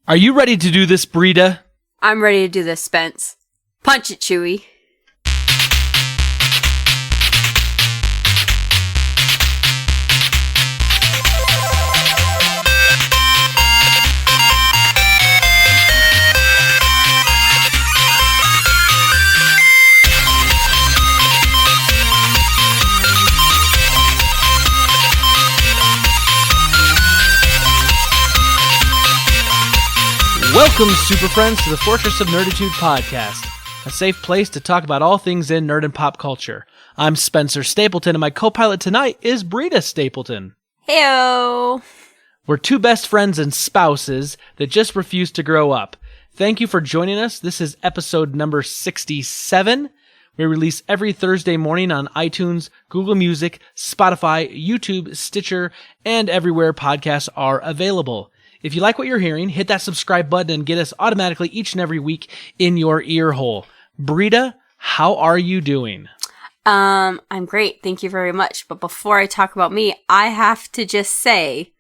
Are you ready to do this, Britta? I'm ready to do this, Spence. Punch it, Chewy. Welcome, Super Friends, to the Fortress of Nerditude podcast, a safe place to talk about all things in nerd and pop culture. I'm Spencer Stapleton, and my co-pilot tonight is Britta Stapleton. Heyo! We're two best friends and spouses that just refuse to grow up. Thank you for joining us. This is episode number 67. We release every Thursday morning on iTunes, Google Music, Spotify, YouTube, Stitcher, and everywhere podcasts are available. If you like what you're hearing, hit that subscribe button and get us automatically each and every week in your ear hole. Britta, how are you doing? I'm great. Thank you very much. But before I talk about me, I have to just say,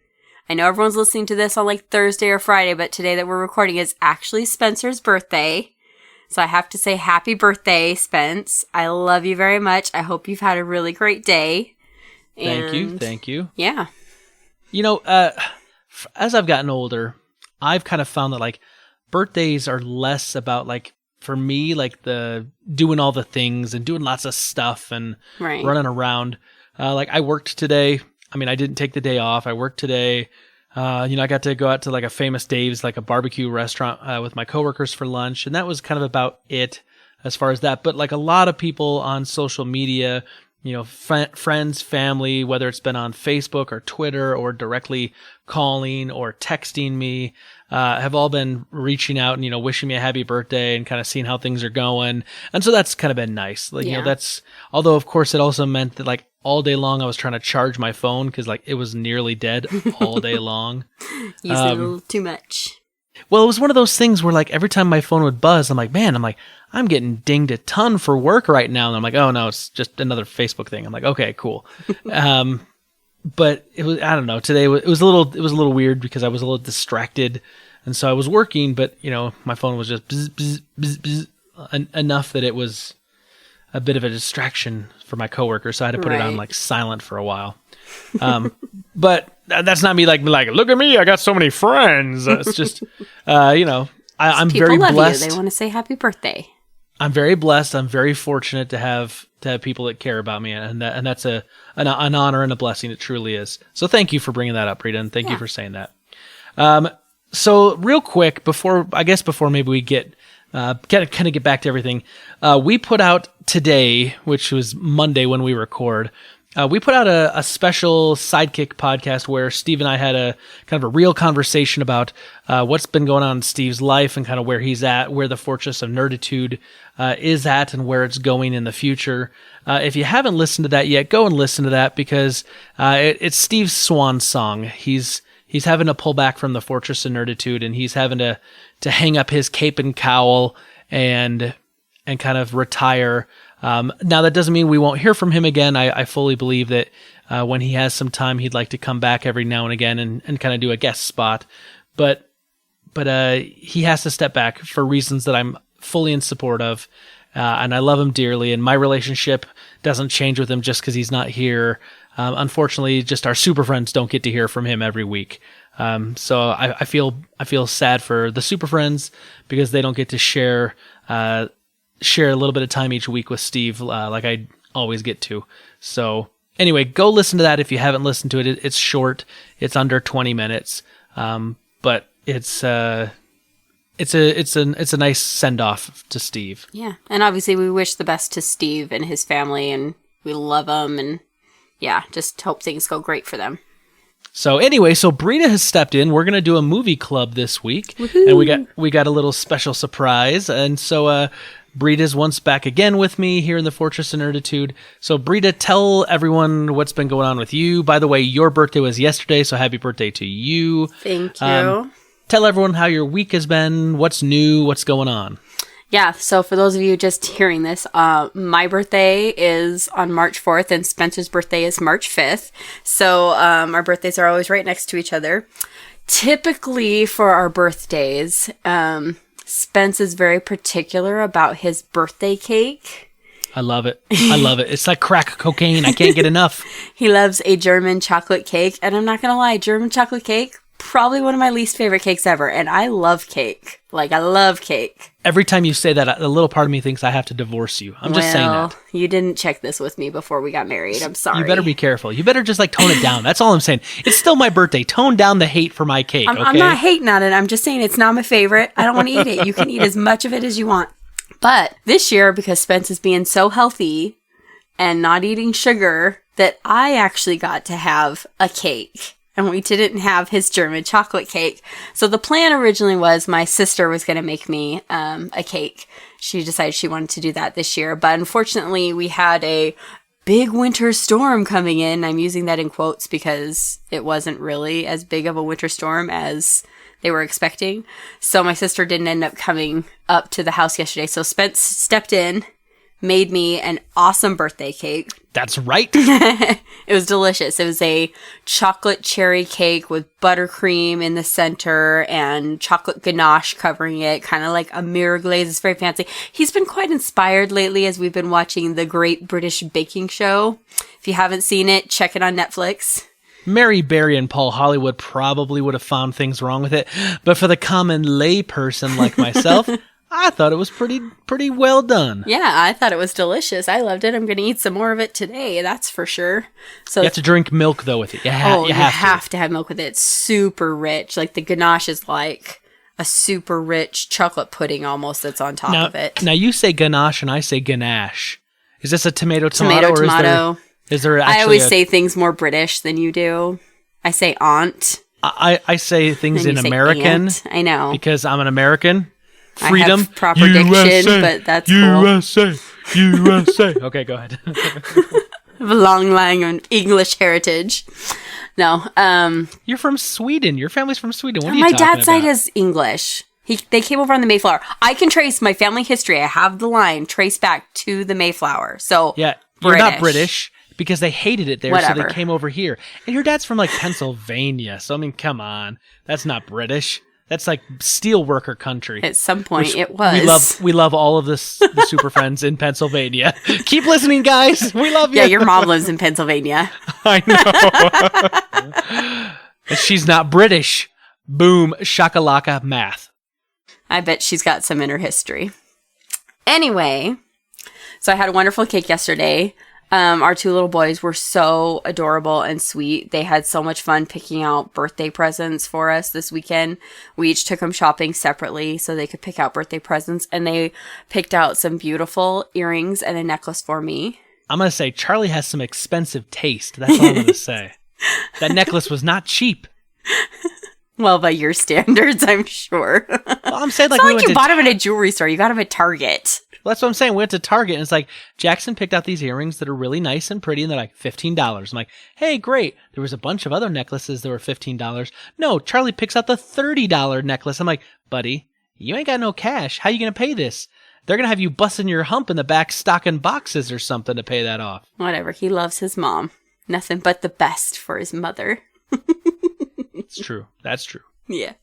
I know everyone's listening to this on like Thursday or Friday, but today that we're recording is actually Spencer's birthday. So I have to say happy birthday, Spence. I love you very much. I hope you've had a really great day. Thank you. Yeah. You know, as I've gotten older, I've kind of found that like birthdays are less about like, for me, like the doing all the things and doing lots of stuff and running around. Like I worked today. I mean, I didn't take the day off. I worked today. I got to go out to like a Famous Dave's, like a barbecue restaurant with my coworkers for lunch. And that was kind of about it as far as that. But like a lot of people on social media, friends, family, whether it's been on Facebook or Twitter or directly calling or texting me, have all been reaching out and, wishing me a happy birthday and kind of seeing how things are going. And so that's kind of been nice. Like, although of course it also meant that like all day long I was trying to charge my phone because like it was nearly dead all day long. Using a little too much. Well, it was one of those things where like every time my phone would buzz, I'm getting dinged a ton for work right now. And I'm like, oh no, it's just another Facebook thing. I'm like, okay, cool. But it was, I don't know, today it was a little weird because I was a little distracted. And so I was working, but my phone was just bzz, bzz, bzz, bzz, enough that it was a bit of a distraction for my coworker. So I had to put it on like silent for a while. But that's not me like, look at me, I got so many friends. It's just, I'm very blessed. They want to say happy birthday. I'm very blessed. I'm very fortunate to have people that care about me, and that's an honor and a blessing. It truly is. So thank you for bringing that up, Britta, and thank you for saying that. So real quick, before maybe we get kind of get back to everything, we put out today, which was Monday when we record. We put out a special sidekick podcast where Steve and I had a kind of a real conversation about what's been going on in Steve's life and kind of where he's at, where the Fortress of Nerditude is at, and where it's going in the future. If you haven't listened to that yet, go and listen to that because it's Steve's swan song. He's having to pull back from the Fortress of Nerditude, and he's having to hang up his cape and cowl and kind of retire. Now that doesn't mean we won't hear from him again. I fully believe that when he has some time, he'd like to come back every now and again and kind of do a guest spot. But he has to step back for reasons that I'm fully in support of. And I love him dearly. And my relationship doesn't change with him just because he's not here. Unfortunately, just our super friends don't get to hear from him every week. So I feel sad for the super friends because they don't get to share a little bit of time each week with Steve like I always get to. So anyway, go listen to that if you haven't listened to it. It's short. It's under 20 minutes. But it's a nice send off to Steve. Yeah. And obviously we wish the best to Steve and his family, and we love them, and just hope things go great for them. So anyway, Britta has stepped in. We're going to do a movie club this week. Woohoo! And we got a little special surprise. And so Britta's once back again with me here in the Fortress of Nerditude. So Britta, tell everyone what's been going on with you. By the way, your birthday was yesterday, so happy birthday to you. Thank you. Tell everyone how your week has been, what's new, what's going on. Yeah, so for those of you just hearing this, my birthday is on March 4th and Spencer's birthday is March 5th. So our birthdays are always right next to each other. Typically for our birthdays, Spence is very particular about his birthday cake. I love it. I love it. It's like crack cocaine. I can't get enough. He loves a German chocolate cake. And I'm not going to lie, German chocolate cake, probably one of my least favorite cakes ever. And I love cake. Like, I love cake. Every time you say that, a little part of me thinks I have to divorce you. I'm just saying that. You didn't check this with me before we got married. I'm sorry. You better be careful. You better just like tone it down. That's all I'm saying. It's still my birthday. Tone down the hate for my cake, okay? I'm not hating on it. I'm just saying it's not my favorite. I don't want to eat it. You can eat as much of it as you want. But this year, because Spence is being so healthy and not eating sugar, that I actually got to have a cake. And we didn't have his German chocolate cake. So the plan originally was my sister was going to make me a cake. She decided she wanted to do that this year. But unfortunately, we had a big winter storm coming in. I'm using that in quotes because it wasn't really as big of a winter storm as they were expecting. So my sister didn't end up coming up to the house yesterday. So Spence stepped in, made me an awesome birthday cake. That's right. It was delicious. It was a chocolate cherry cake with buttercream in the center and chocolate ganache covering it, kind of like a mirror glaze. It's very fancy. He's been quite inspired lately as we've been watching the Great British Baking Show. If you haven't seen it, check it on Netflix. Mary Berry and Paul Hollywood probably would have found things wrong with it, but for the common lay person like myself, I thought it was pretty well done. Yeah, I thought it was delicious. I loved it. I'm going to eat some more of it today, that's for sure. So you have to drink milk, though, with it. You have to have milk with it. It's super rich. Like, the ganache is like a super rich chocolate pudding almost that's on top of it. Now, you say ganache and I say ganache. Is this a tomato, or tomato. Is there actually I always say things more British than you do. I say aunt. I say things in American. Aunt. I know. Because I'm an American. Freedom. I have proper diction, but that's USA, cool. USA. Okay, go ahead. A long line of English heritage. No. You're from Sweden. Your family's from Sweden. What are you talking talking about? My dad's side is English. They came over on the Mayflower. I can trace my family history. I have the line traced back to the Mayflower. So yeah, you're not British because they hated it there, so they came over here. And your dad's from like Pennsylvania. So I mean, come on, that's not British. That's like steelworker country. At some point, it was. We love all of the super friends in Pennsylvania. Keep listening, guys. We love you. Yeah, your mom lives in Pennsylvania. I know. And she's not British. Boom, shakalaka, math. I bet she's got some in her history. Anyway, so I had a wonderful cake yesterday. Our two little boys were so adorable and sweet. They had so much fun picking out birthday presents for us this weekend. We each took them shopping separately so they could pick out birthday presents, and they picked out some beautiful earrings and a necklace for me. I'm going to say Charlie has some expensive taste. That's all I'm going to say. That necklace was not cheap. Well, by your standards, I'm sure. Well, I'm saying like it's not like you bought them at a jewelry store. You got them at Target. Well, that's what I'm saying. We went to Target, and it's like, Jackson picked out these earrings that are really nice and pretty, and they're like $15. I'm like, hey, great. There was a bunch of other necklaces that were $15. No, Charlie picks out the $30 necklace. I'm like, buddy, you ain't got no cash. How you going to pay this? They're going to have you busting your hump in the back stocking boxes or something to pay that off. Whatever. He loves his mom. Nothing but the best for his mother. It's true. That's true. Yeah.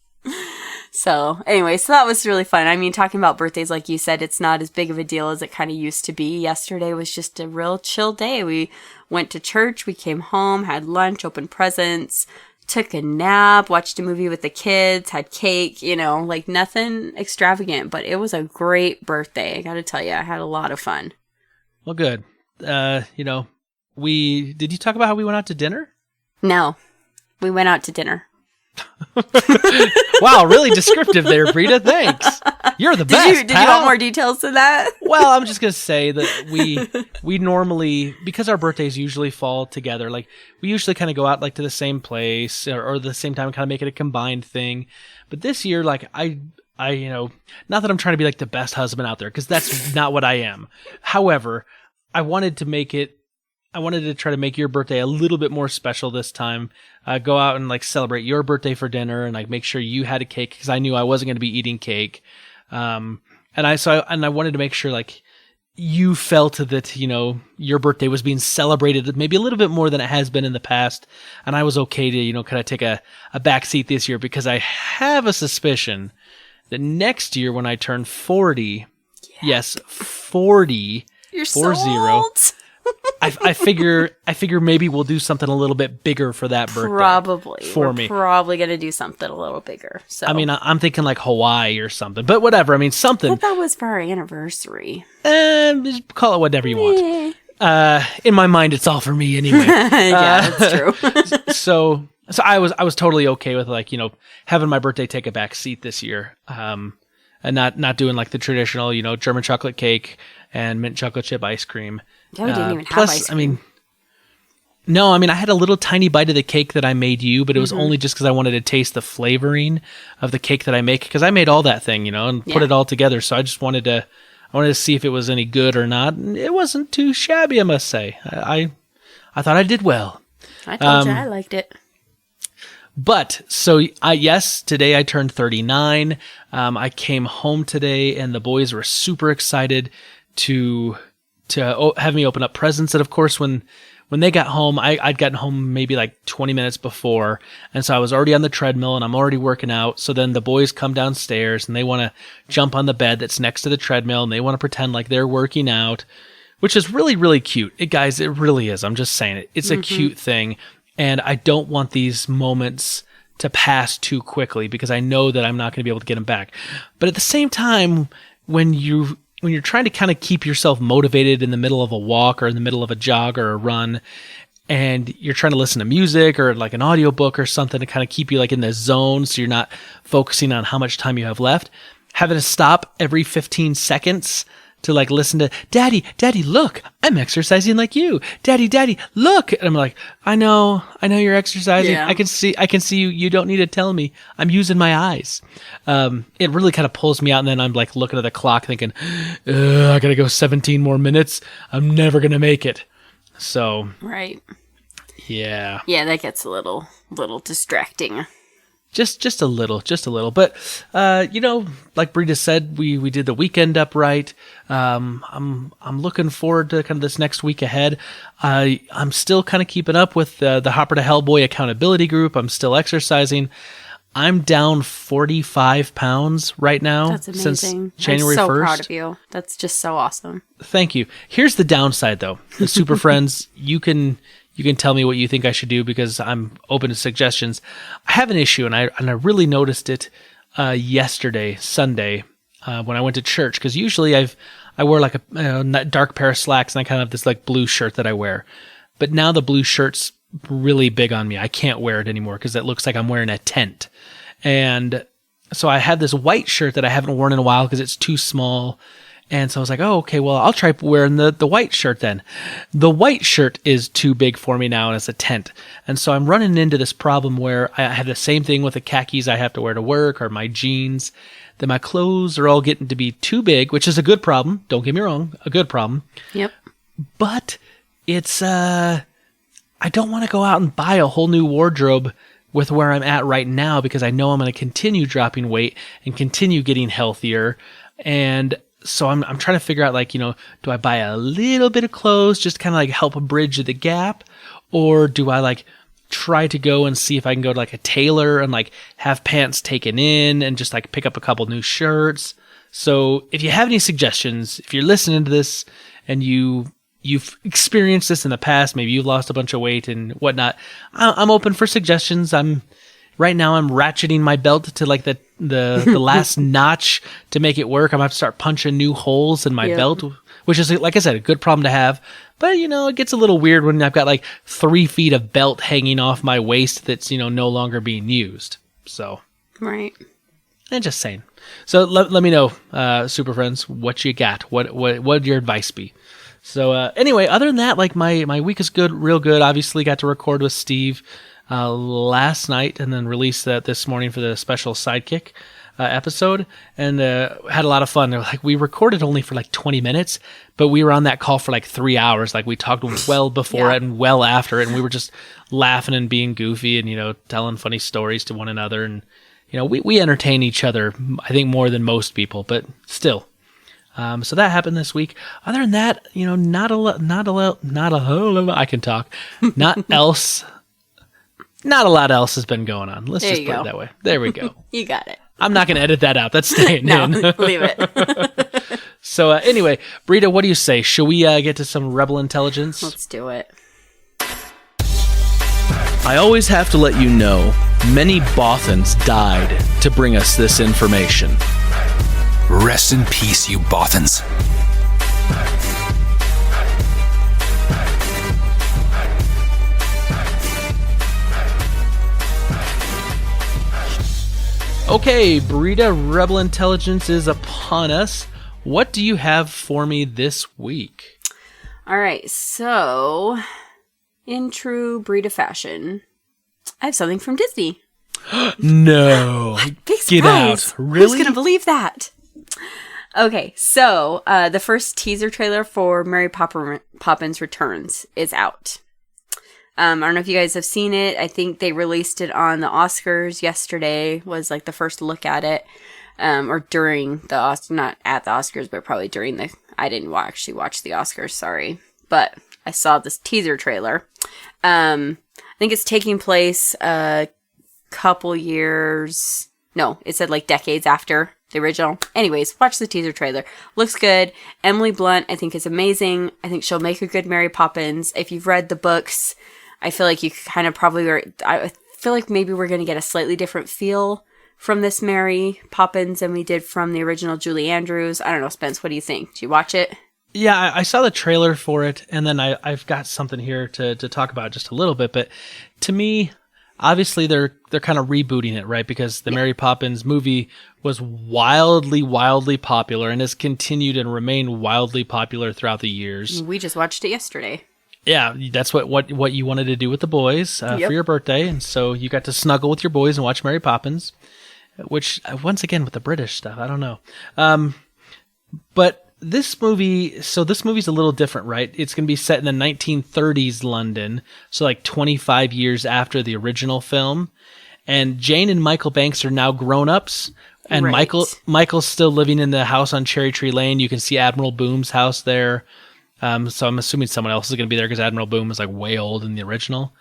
So anyway, so that was really fun. I mean, talking about birthdays, like you said, it's not as big of a deal as it kind of used to be. Yesterday was just a real chill day. We went to church, we came home, had lunch, opened presents, took a nap, watched a movie with the kids, had cake, like nothing extravagant, but it was a great birthday. I got to tell you, I had a lot of fun. Well, good. Did you talk about how we went out to dinner? No, we went out to dinner. Wow, really descriptive there, Britta. Thanks. You're the best. Did you want more details to that? Well, I'm just gonna say that we normally, because our birthdays usually fall together, like we usually kind of go out like to the same place or the same time, kind of make it a combined thing. But this year, like I not that I'm trying to be like the best husband out there, because that's not what I am. However, I wanted to try to make your birthday a little bit more special this time. Go out and like celebrate your birthday for dinner and like make sure you had a cake, because I knew I wasn't going to be eating cake. And I wanted to make sure like you felt that, your birthday was being celebrated maybe a little bit more than it has been in the past. And I was okay to, kind of take a back seat this year because I have a suspicion that next year when I turn 40, yes, 40, You're 40, so old. I figure maybe we'll do something a little bit bigger for that birthday. Probably. For We're me. probably going to do something a little bigger. So I mean, I'm thinking like Hawaii or something, but whatever. I mean, something. But that was for our anniversary. Just call it whatever you want. In my mind, it's all for me anyway. Yeah, that's true. So I was totally okay with having my birthday take a back seat this year, and not doing like the traditional German chocolate cake and mint chocolate chip ice cream. Yeah, we didn't even have plus, ice cream. I had a little tiny bite of the cake that I made you, but it was only just because I wanted to taste the flavoring of the cake that I make, because I made all that thing, and put it all together. So I just wanted to see if it was any good or not. And it wasn't too shabby, I must say. I thought I did well. I told you I liked it. But so yes, today I turned 39. I came home today, and the boys were super excited to have me open up presents. And of course, when they got home, I'd gotten home maybe like 20 minutes before. And so I was already on the treadmill and I'm already working out. So then the boys come downstairs and they want to jump on the bed that's next to the treadmill and they want to pretend like they're working out, which is really, really cute. Guys, it really is. I'm just saying it. It's a cute thing. And I don't want these moments to pass too quickly because I know that I'm not going to be able to get them back. But at the same time, when you're trying to kind of keep yourself motivated in the middle of a walk or in the middle of a jog or a run, and you're trying to listen to music or like an audiobook or something to kind of keep you like in the zone so you're not focusing on how much time you have left, having to stop every 15 seconds to like listen to, Daddy, look, I'm exercising like you. Daddy, look. And I'm like, I know you're exercising. Yeah. I can see you. You don't need to tell me. I'm using my eyes. It really kind of pulls me out. And then I'm like looking at the clock thinking, I got to go 17 more minutes. I'm never going to make it. So. Right. Yeah. Yeah, that gets a little distracting. Just a little. But, like Britta said, we did the weekend upright. I'm looking forward to kind of this next week ahead. I'm still kind of keeping up with the Hopper to Hellboy accountability group. I'm still exercising. I'm down 45 pounds right now. That's amazing. Since January 1st. I'm so proud of you. That's just so awesome. Thank you. Here's the downside, though. The Super Friends, you can tell me what you think I should do because I'm open to suggestions. I have an issue, and I really noticed it yesterday, Sunday, when I went to church. Because usually I wear like a dark pair of slacks, and I kind of have this like blue shirt that I wear. But now the blue shirt's really big on me. I can't wear it anymore because it looks like I'm wearing a tent. And so I had this white shirt that I haven't worn in a while because it's too small. And so I was like, oh, okay, well, I'll try wearing the white shirt then. The white shirt is too big for me now and it's a tent. And so I'm running into this problem where I have the same thing with the khakis I have to wear to work or my jeans, that my clothes are all getting to be too big, which is a good problem. Don't get me wrong, a good problem. Yep. But it's, I don't want to go out and buy a whole new wardrobe with where I'm at right now because I know I'm going to continue dropping weight and continue getting healthier. And so I'm trying to figure out, like, do I buy a little bit of clothes just kind of like help bridge the gap? Or do I like try to go and see if I can go to like a tailor and like have pants taken in and just like pick up a couple new shirts? So if you have any suggestions, if you're listening to this and you've experienced this in the past, maybe you've lost a bunch of weight and whatnot, I'm open for suggestions. Right now I'm ratcheting my belt to like the last notch to make it work. I'm going to start punching new holes in my belt, which is, like I said, a good problem to have. But, it gets a little weird when I've got like 3 feet of belt hanging off my waist that's, no longer being used. So. Right. And just saying. So let me know, Super Friends, what you got. What would your advice be? So anyway, other than that, like my week is good, real good. Obviously got to record with Steve last night and then released that this morning for the special sidekick episode, and had a lot of fun. Like, we recorded only for like 20 minutes, but we were on that call for like 3 hours. Like, we talked well before it and well after it, and we were just laughing and being goofy and telling funny stories to one another, and we entertain each other, I think, more than most people, but still. So that happened this week. Other than that, not a whole. I can talk. Not a lot else has been going on. Let's just put it that way. There we go. You got it. I'm not going to edit that out. That's staying in. Leave it. So anyway, Britta, what do you say? Should we get to some rebel intelligence? Let's do it. I always have to let you know, many Bothans died to bring us this information. Rest in peace, you Bothans. Okay, Britta, Rebel Intelligence is upon us. What do you have for me this week? All right, so in true Britta fashion, I have something from Disney. No. Big surprise. Get out. Really? Who's going to believe that? Okay, so the first teaser trailer for Mary Poppins Returns is out. I don't know if you guys have seen it. I think they released it on the Oscars yesterday, was like the first look at it. Or during the Oscars, not at the Oscars, but probably during I didn't actually watch the Oscars, sorry. But I saw this teaser trailer. I think it's taking place a couple years. No, it said like decades after the original. Anyways, watch the teaser trailer. Looks good. Emily Blunt, I think, is amazing. I think she'll make a good Mary Poppins. If you've read the books, I feel like you kind of probably are. I feel like maybe we're going to get a slightly different feel from this Mary Poppins than we did from the original Julie Andrews. I don't know, Spence, what do you think? Did you watch it? Yeah, I saw the trailer for it, and then I've got something here to talk about just a little bit. But to me, obviously they're kind of rebooting it, right? Because the Mary Poppins movie was wildly popular and has continued and remained wildly popular throughout the years. We just watched it yesterday. Yeah, that's what you wanted to do with the boys for your birthday, and so you got to snuggle with your boys and watch Mary Poppins, which, once again, with the British stuff, I don't know. But this movie's a little different, right? It's going to be set in the 1930s London, so like 25 years after the original film, and Jane and Michael Banks are now grown-ups, and right. Michael's still living in the house on Cherry Tree Lane. You can see Admiral Boom's house there. So I'm assuming someone else is going to be there because Admiral Boom is like way old in the original.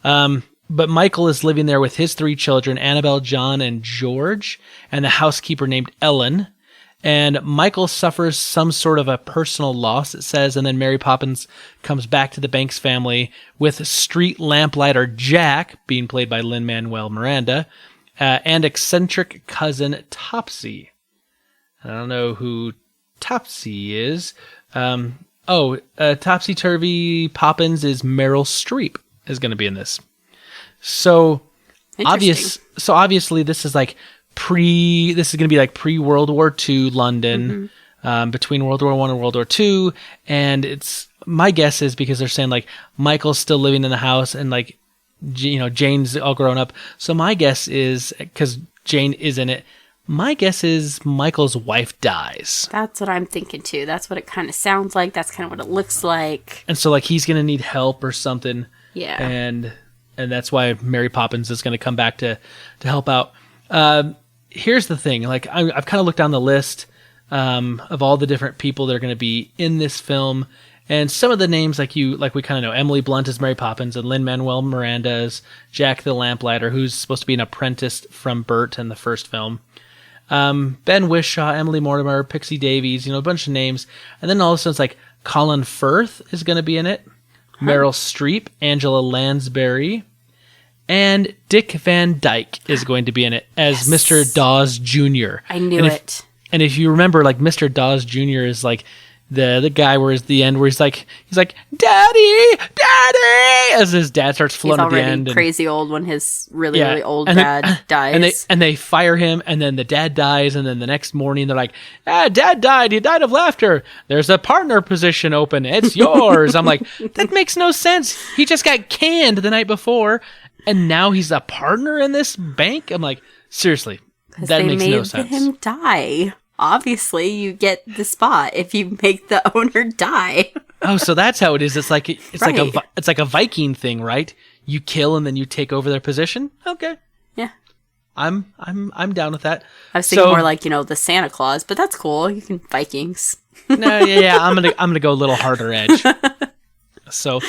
But Michael is living there with his 3 children, Annabelle, John, and George, and a housekeeper named Ellen. And Michael suffers some sort of a personal loss, it says, and then Mary Poppins comes back to the Banks family with street lamplighter Jack, being played by Lin-Manuel Miranda, and eccentric cousin Topsy. I don't know who Topsy is. Topsy-Turvy Poppins is Meryl Streep is going to be in this. So obviously this is like this is going to be like pre-World War II London, between World War I and World War II. And my guess is because they're saying like Michael's still living in the house and like, Jane's all grown up. So my guess is, because Jane is in it, my guess is Michael's wife dies. That's what I'm thinking too. That's what it kind of sounds like. That's kind of what it looks like. And so like he's going to need help or something. Yeah. And that's why Mary Poppins is going to come back to help out. Here's the thing. Like I've kind of looked down the list of all the different people that are going to be in this film. And some of the names like we kind of know. Emily Blunt is Mary Poppins, and Lin-Manuel Miranda is Jack the Lamplighter, who's supposed to be an apprentice from Bert in the first film. Ben Whishaw, Emily Mortimer, Pixie Davies, a bunch of names. And then all of a sudden it's like Colin Firth is going to be in it. Meryl Streep, Angela Lansbury, and Dick Van Dyke is going to be in it as Mr. Dawes Jr. I knew it. And if you remember, like Mr. Dawes Jr. is like the guy where it's the end where he's like, Daddy, as his dad starts floating at the end. He's already crazy old when his really old dad dies. And they fire him, and then the dad dies, and then the next morning they're like, Dad died. He died of laughter. There's a partner position open. It's yours. I'm like, that makes no sense. He just got canned the night before, and now he's a partner in this bank? I'm like, seriously, that makes no sense. They made him die. Obviously, you get the spot if you make the owner die. Oh, so that's how it is. It's like Right. it's like a Viking thing, right? You kill and then you take over their position. Okay. Yeah. I'm down with that. I was thinking more like, the Santa Claus, but that's cool. You can Vikings. No, yeah, I'm gonna go a little harder edge. So,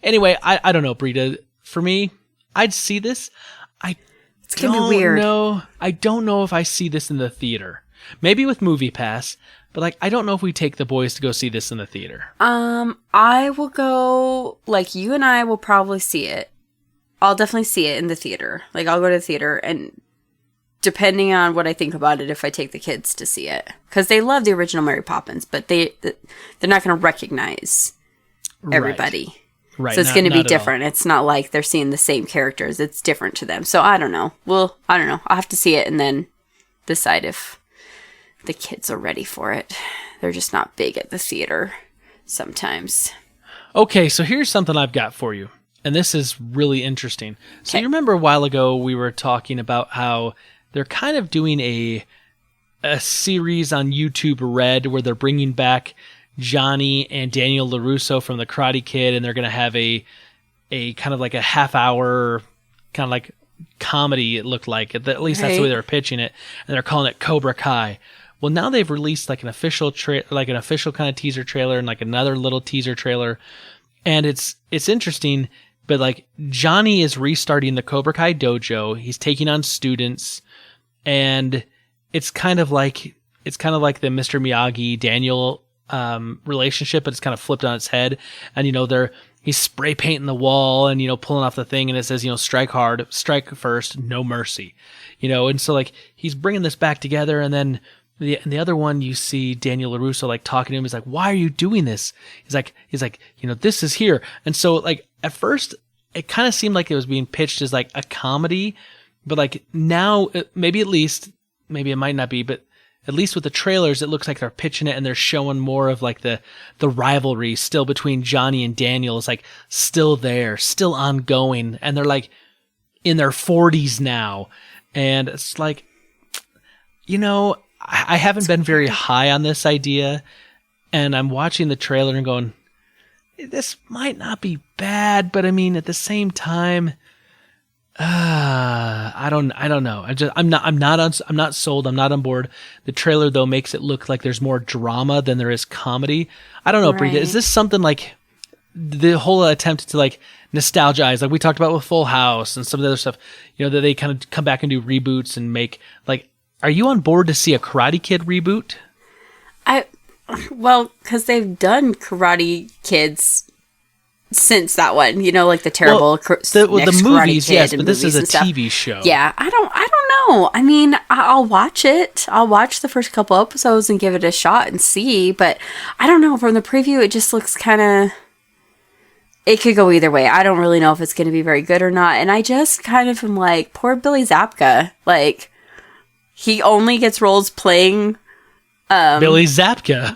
anyway, I don't know, Britta. For me, I'd see this. It's gonna be weird. I don't know if I see this in the theater. Maybe with Movie Pass, but like I don't know if we take the boys to go see this in the theater. I will go. Like you and I will probably see it. I'll definitely see it in the theater. Like I'll go to the theater, and depending on what I think about it, if I take the kids to see it, because they love the original Mary Poppins, but they're not going to recognize everybody. Right. So it's going to be different. It's not like they're seeing the same characters. It's different to them. So I don't know. Well, I don't know. I'll have to see it and then decide if the kids are ready for it. They're just not big at the theater sometimes. Okay, so here's something I've got for you. And this is really interesting. So you remember a while ago we were talking about how they're kind of doing a series on YouTube Red where they're bringing back Johnny and Daniel LaRusso from The Karate Kid, and they're going to have a kind of like a half-hour kind of like comedy, it looked like. At least that's the way they were pitching it. And they're calling it Cobra Kai. Well, now they've released like an official kind of teaser trailer and like another little teaser trailer. And it's interesting, but like Johnny is restarting the Cobra Kai dojo. He's taking on students, and it's kind of like the Mr. Miyagi Daniel relationship, but it's kind of flipped on its head. And he's spray painting the wall and pulling off the thing, and it says strike hard, strike first, no mercy. And so like he's bringing this back together, and then the other one, you see Daniel LaRusso like talking to him. He's like, "Why are you doing this?" He's like, this is here. And so like at first it kind of seemed like it was being pitched as like a comedy, but like now maybe it might not be, but at least with the trailers, it looks like they're pitching it and they're showing more of like the rivalry still between Johnny and Daniel is like still there, still ongoing. And they're like in their 40s now. And it's like, I haven't been very high on this idea. And I'm watching the trailer and going, this might not be bad, but I mean, at the same time, I don't know. I'm not sold. I'm not on board. The trailer though makes it look like there's more drama than there is comedy. I don't know, right. Britta, is this something like the whole attempt to like nostalgize, like we talked about with Full House and some of the other stuff, that they kind of come back and do reboots and make like, are you on board to see a Karate Kid reboot? Because they've done Karate Kids since that one, like the terrible the movies, yes, but this is a stuff. TV show. Yeah, I don't know. I mean, I'll watch it. I'll watch the first couple episodes and give it a shot and see. But I don't know. From the preview, it just looks kind of. It could go either way. I don't really know if it's going to be very good or not. And I just kind of am like, poor Billy Zabka. Like, he only gets roles playing. Billy Zabka,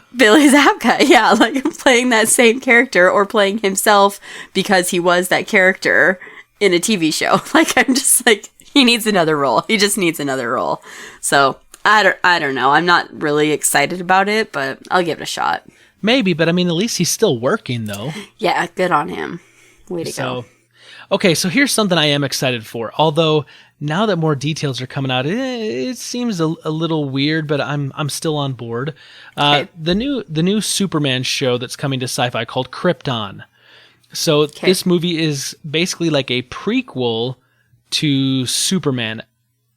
yeah, like playing that same character or playing himself because he was that character in a TV show. Like, I'm just like, he needs another role. He just needs another role. So I don't know. I'm not really excited about it, but I'll give it a shot. Maybe, but I mean, at least he's still working though. Yeah, good on him. Way to go. Okay, so here's something I am excited for. Although now that more details are coming out, it seems a little weird, but I'm still on board. Okay. The new Superman show that's coming to Sci-Fi called Krypton. So this movie is basically like a prequel to Superman.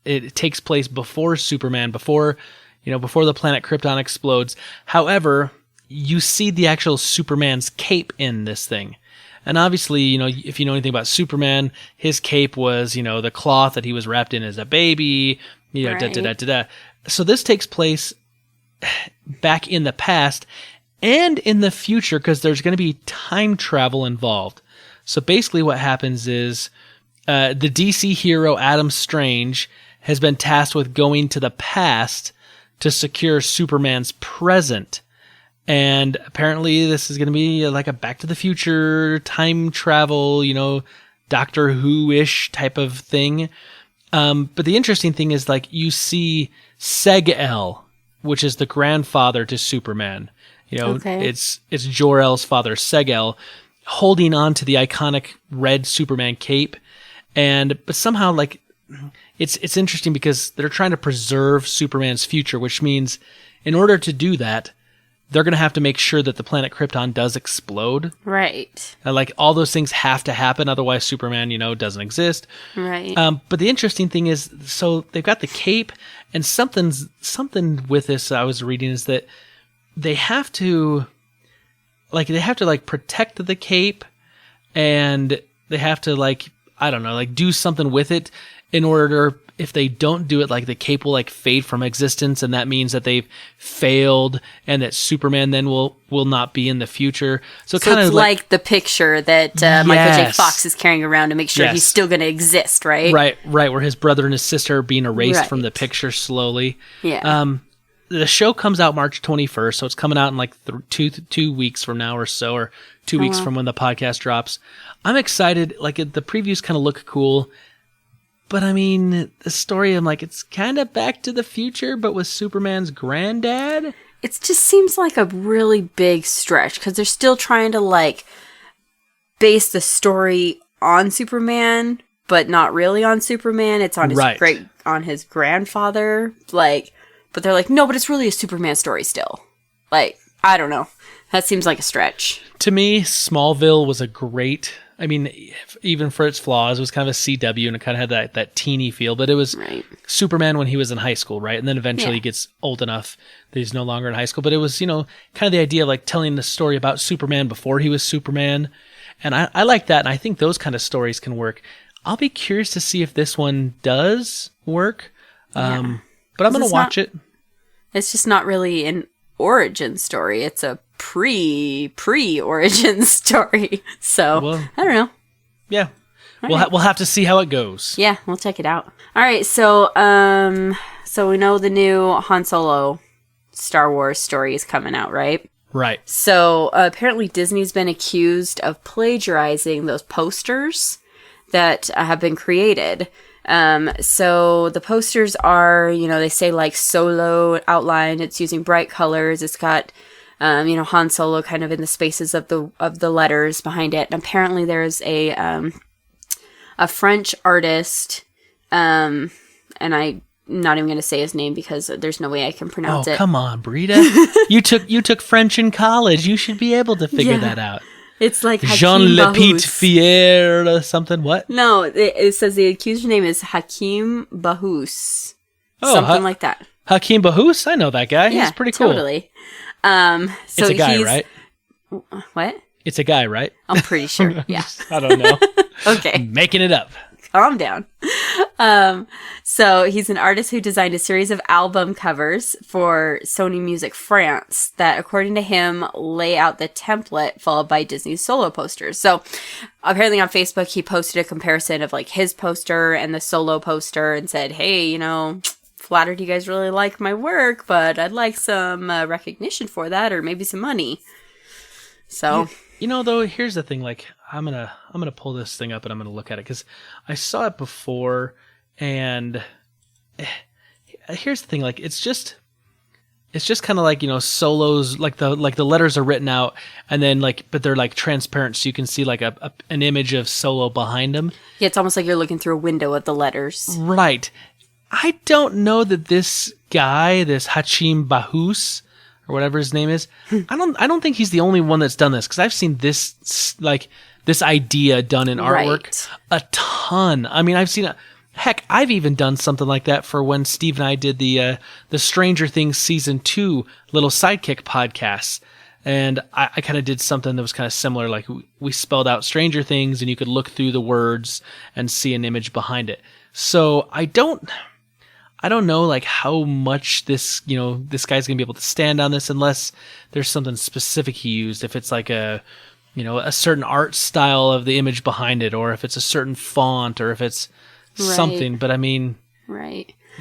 It takes place before Superman, before the planet Krypton explodes. However, you see the actual Superman's cape in this thing. And obviously, if you know anything about Superman, his cape was, the cloth that he was wrapped in as a baby, right. So this takes place back in the past and in the future because there's going to be time travel involved. So basically what happens is the DC hero Adam Strange has been tasked with going to the past to secure Superman's present. And apparently this is going to be like a Back to the Future time travel, Doctor Who-ish type of thing. But the interesting thing is like you see Seg-El, which is the grandfather to Superman. It's Jor-El's father, Seg-El, holding on to the iconic red Superman cape. But somehow like it's interesting because they're trying to preserve Superman's future, which means in order to do that, they're going to have to make sure that the planet Krypton does explode. Right. Like all those things have to happen, otherwise Superman, doesn't exist. Right. But the interesting thing is, so they've got the cape, and something with this I was reading is that they have to protect the cape, and they have to I don't know, do something with it in order. If they don't do it, the cape will fade from existence, and that means that they've failed, and that Superman then will not be in the future. So kind of like the picture that Michael J. Fox is carrying around to make sure he's still going to exist, right? Right, where his brother and his sister are being erased from the picture slowly. Yeah. The show comes out March 21st, so it's coming out in 2 weeks from now or so, or 2 weeks from when the podcast drops. I'm excited. The previews kind of look cool. But I mean, the story, I'm it's kind of Back to the Future, but with Superman's granddad. It just seems like a really big stretch because they're still trying to base the story on Superman, but not really on Superman. It's on his on his grandfather. But they're no, but it's really a Superman story still. I don't know. That seems like a stretch. To me, Smallville was a great. I mean, even for its flaws, it was kind of a CW, and it kind of had that teeny feel. But it was Superman when he was in high school, right? And then eventually he gets old enough that he's no longer in high school. But it was, kind of the idea of telling the story about Superman before he was Superman. And I like that, and I think those kind of stories can work. I'll be curious to see if this one does work. But I'm going to watch it. It's just not really an origin story. It's a pre-origin story. So, I don't know. Yeah. We'll have to see how it goes. Yeah, we'll check it out. All right, so we know the new Han Solo Star Wars story is coming out, right? Right. So, apparently Disney's been accused of plagiarizing those posters that have been created. So the posters are, they say Solo outline. It's using bright colors. It's got, Han Solo kind of in the spaces of the letters behind it. And apparently there's a French artist, and I'm not even going to say his name because there's no way I can pronounce it. Oh, come on, Britta. You took French in college. You should be able to figure that out. It's Jean Lepete Fier or something. What? No, it says the accuser's name is Hakim Bahous. Something like that. Hakim Bahous? I know that guy. Yeah, he's pretty cool. Totally. So it's a guy, right? What? It's a guy, right? I'm pretty sure. Yeah. I don't know. Okay. I'm making it up. Calm down. So he's an artist who designed a series of album covers for Sony Music France that, according to him, lay out the template followed by Disney's Solo posters. So apparently on Facebook, he posted a comparison of his poster and the Solo poster and said, hey, flattered you guys really like my work, but I'd like some recognition for that, or maybe some money. So... though, here's the thing, I'm gonna pull this thing up and I'm gonna look at it because I saw it before, and here's the thing, it's just kind of Solos, the letters are written out, and then but they're transparent, so you can see an image of Solo behind them. Yeah, it's almost like you're looking through a window of the letters. Right. I don't know that this guy, this Hakim Bahous, or whatever his name is, I don't think he's the only one that's done this, because I've seen this this idea done in artwork a ton. I mean, I've seen it. Heck, I've even done something like that for when Steve and I did the Stranger Things season 2 little sidekick podcasts, and I kind of did something that was kind of similar. We spelled out Stranger Things, and you could look through the words and see an image behind it. So I don't know how much this guy's gonna be able to stand on this unless there's something specific he used. If it's a certain art style of the image behind it, or if it's a certain font, or if it's something. But I mean,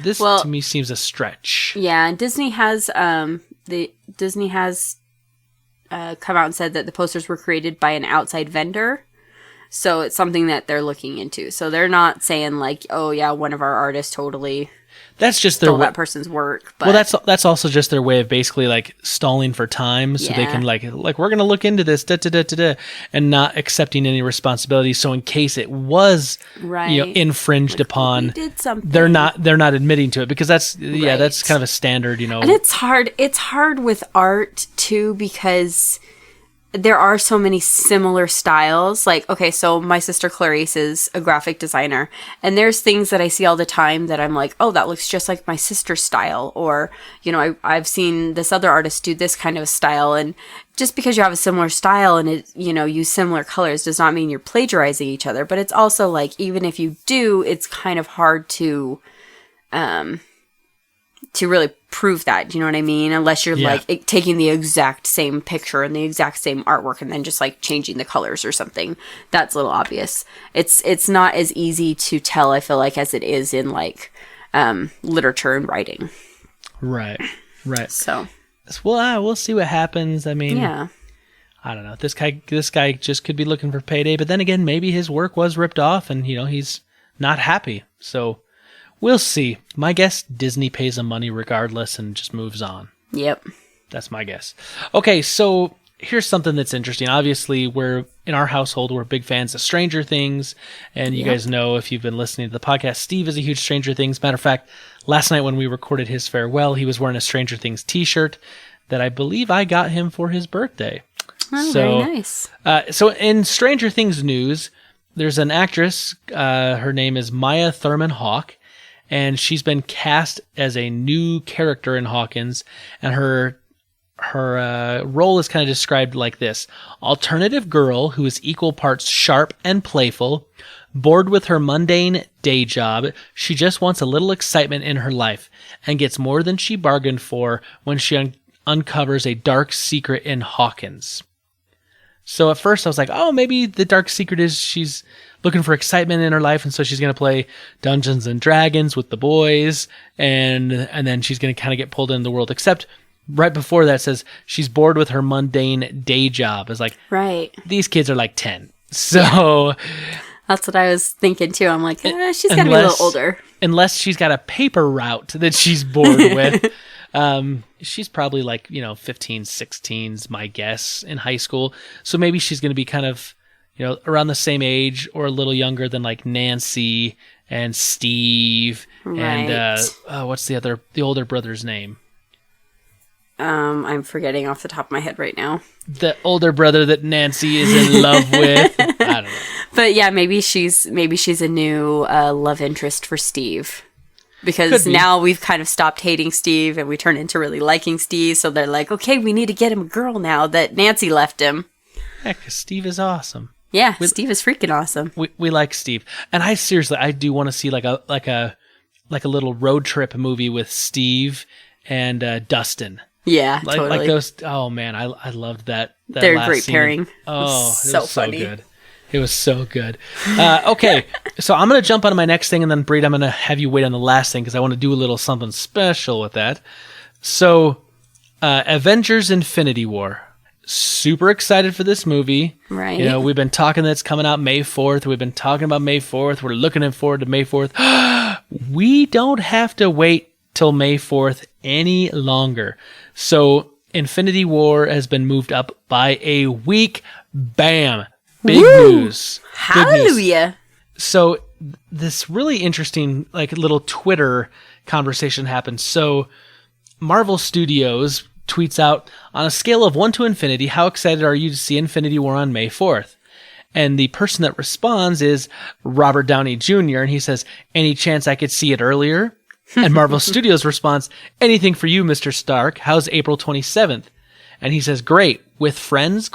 this to me seems a stretch. Yeah, and Disney has come out and said that the posters were created by an outside vendor. So it's something that they're looking into. So they're not saying oh yeah, one of our artists totally that's just their stole that person's work. But well, that's also just their way of basically like stalling for time, so they can like we're gonna look into this, and not accepting any responsibility. So in case it was infringed upon, we did something. they're not admitting to it, because that's that's kind of a standard, And it's hard with art too, because there are so many similar styles. Like, okay, so my sister Clarice is a graphic designer, and there's things that I see all the time that I'm like, oh, that looks just like my sister's style. Or, I've seen this other artist do this kind of style. And just because you have a similar style and it, use similar colors does not mean you're plagiarizing each other. But it's also like, even if you do, it's kind of hard to really prove that. Do you know what I mean? Unless you're like taking the exact same picture and the exact same artwork and then just like changing the colors or something. That's a little obvious. It's not as easy to tell, I feel like, as it is in like literature and writing. Right. So we'll see what happens. I mean, yeah, I don't know. This guy just could be looking for payday, but then again, maybe his work was ripped off and he's not happy. So we'll see. My guess, Disney pays him money regardless and just moves on. Yep. That's my guess. Okay, so here's something that's interesting. Obviously, in our household, we're big fans of Stranger Things. And you guys know, if you've been listening to the podcast, Steve is a huge Stranger Things. Matter of fact, last night when we recorded his farewell, he was wearing a Stranger Things t-shirt that I believe I got him for his birthday. Oh, very nice. So in Stranger Things news, there's an actress. Her name is Maya Thurman Hawke. And she's been cast as a new character in Hawkins, and her role is kind of described like this: alternative girl who is equal parts sharp and playful, bored with her mundane day job. She just wants a little excitement in her life and gets more than she bargained for when she uncovers a dark secret in Hawkins. So at first I was like, oh, maybe the dark secret is she's looking for excitement in her life, and so she's going to play Dungeons and Dragons with the boys, and then she's going to kind of get pulled into the world. Except right before that says she's bored with her mundane day job. It's like, right, these kids are like 10. So that's what I was thinking too. I'm like, she's got to be a little older. Unless she's got a paper route that she's bored with. She's probably like, 15, 16's my guess, in high school. So maybe she's going to be kind of, around the same age or a little younger than like Nancy and Steve. Right. And what's the older brother's name? I'm forgetting off the top of my head right now. The older brother that Nancy is in love with. I don't know. But yeah, maybe she's a new love interest for Steve. Because now we've kind of stopped hating Steve and we turn into really liking Steve. So they're like, okay, we need to get him a girl now that Nancy left him. Yeah, because Steve is awesome. Yeah, Steve is freaking awesome. We like Steve. And I do want to see like a little road trip movie with Steve and Dustin. Yeah, like, totally. Like those. Oh man, I loved that. They're last great scene. Pairing. Oh, so it was funny. So good. It was so good. Okay, so I'm going to jump on to my next thing, and then, Britta, I'm going to have you wait on the last thing because I want to do a little something special with that. So, Avengers Infinity War. Super excited for this movie. Right. We've been talking that it's coming out May 4th. We've been talking about May 4th. We're looking forward to May 4th. We don't have to wait till May 4th any longer. So, Infinity War has been moved up by a week. Bam! Big news. Hallelujah. So this really interesting little Twitter conversation happened. So Marvel Studios tweets out, on a scale of 1 to infinity, how excited are you to see Infinity War on May 4th? And the person that responds is Robert Downey Jr. And he says, any chance I could see it earlier? And Marvel Studios responds, anything for you, Mr. Stark. How's April 27th? And he says, great. With friends? ?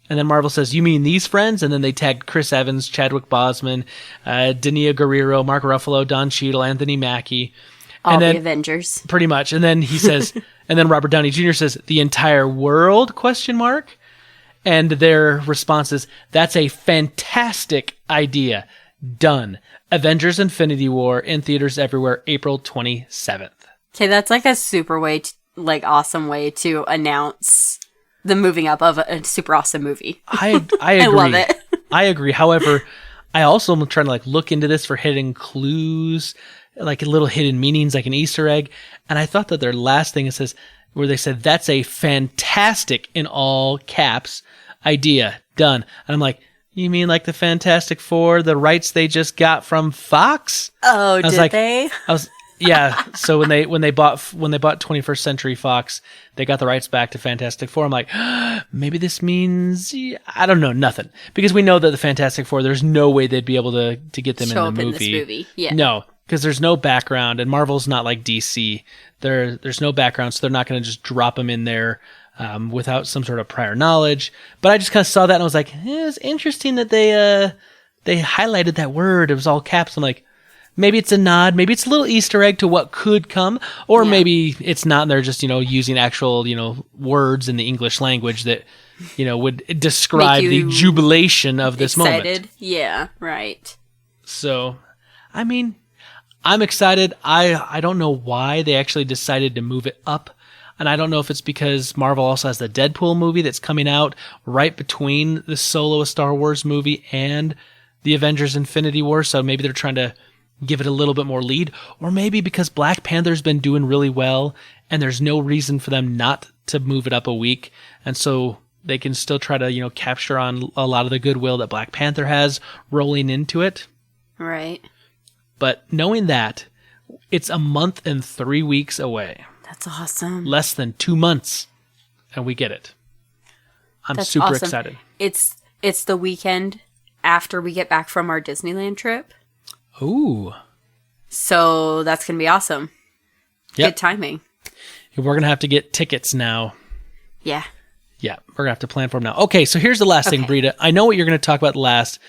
And then Marvel says, you mean these friends? And then they tagged Chris Evans, Chadwick Boseman, Dania Guerrero, Mark Ruffalo, Don Cheadle, Anthony Mackie. All the Avengers. Pretty much. And then he says, and then Robert Downey Jr. says, the entire world? ? And their response is, that's a fantastic idea. Done. Avengers Infinity War in theaters everywhere, April 27th. Okay, that's like a super awesome way to announce the moving up of a super awesome movie. I agree. I love it. I agree. However, I also am trying to look into this for hidden clues like little hidden meanings, like an Easter egg. And I thought that their last thing, it says, where they said, "That's a fantastic," in all caps, "idea. Done." And I'm like, you mean like the Fantastic Four, the rights they just got from Fox? Oh, did they? Yeah. So when they bought 21st Century Fox, they got the rights back to Fantastic Four. I'm like, maybe this means, I don't know, nothing, because we know that the Fantastic Four, there's no way they'd be able to get them Show in the up movie. in this movie. Yeah. No, because there's no background, and Marvel's not like DC. There's no background, so they're not going to just drop them in there without some sort of prior knowledge. But I just kind of saw that and I was like, it's interesting that they highlighted that word. It was all caps. I'm like, maybe it's a nod. Maybe it's a little Easter egg to what could come. Or maybe it's not. And they're just, using actual, words in the English language that, would describe the jubilation of this moment. Yeah, right. So, I mean, I'm excited. I don't know why they actually decided to move it up. And I don't know if it's because Marvel also has the Deadpool movie that's coming out right between the Solo A Star Wars movie and the Avengers Infinity War. So maybe they're trying to give it a little bit more lead. Or maybe because Black Panther's been doing really well and there's no reason for them not to move it up a week. And so they can still try to, capture on a lot of the goodwill that Black Panther has rolling into it. Right. But knowing that, it's a month and 3 weeks away. That's awesome. Less than 2 months, and we get it. That's super awesome. excited. It's the weekend after we get back from our Disneyland trip. Ooh. So that's going to be awesome. Yep. Good timing. We're going to have to get tickets now. Yeah. Yeah, we're going to have to plan for them now. Okay, so here's the last thing, Britta. I know what you're going to talk about last.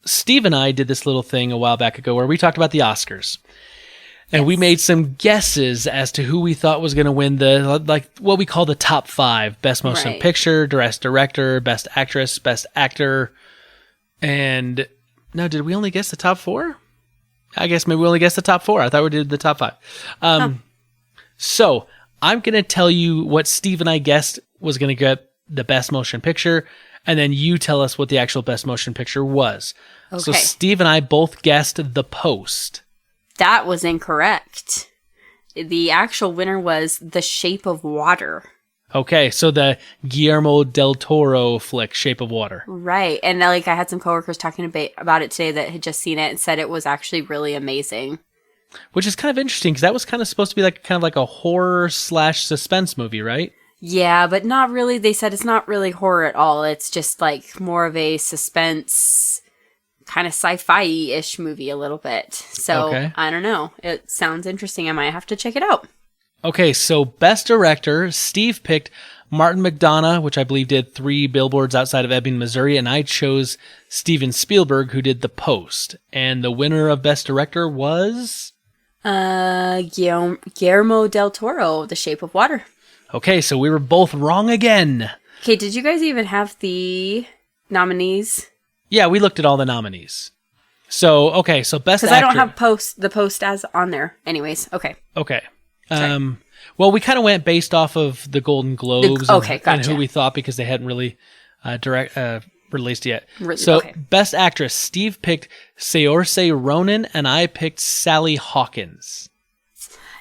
Steve and I did this little thing a while back ago where we talked about the Oscars. And we made some guesses as to who we thought was going to win what we call the top 5. Best Motion Picture, Best Director, Best Actress, Best Actor. And no, did we only guess the top 4? I guess maybe we only guessed the top 4. I thought we did the top 5. So I'm going to tell you what Steve and I guessed was going to get the Best Motion Picture. And then you tell us what the actual Best Motion Picture was. Okay. So Steve and I both guessed The Post. That was incorrect. The actual winner was The Shape of Water. Okay, so the Guillermo del Toro flick, Shape of Water. Right, and I had some coworkers talking about it today that had just seen it and said it was actually really amazing. Which is kind of interesting, because that was kind of supposed to be like a horror/suspense movie, right? Yeah, but not really. They said it's not really horror at all. It's just like more of a suspense, kind of sci-fi-ish movie a little bit. So, I don't know. It sounds interesting. I might have to check it out. Okay, so Best Director, Steve picked Martin McDonagh, which I believe did 3 Billboards Outside of Ebbing, Missouri, and I chose Steven Spielberg, who did The Post. And the winner of Best Director was? Guillermo del Toro, The Shape of Water. Okay, so we were both wrong again. Okay, did you guys even have the nominees? Yeah, we looked at all the nominees. So, okay, so Best Actor. Because I don't have the post as on there. Anyways, okay. Okay. Well, we kind of went based off of the Golden Globes and who we thought, because they hadn't really released yet. Best Actress, Steve picked Saoirse Ronan, and I picked Sally Hawkins.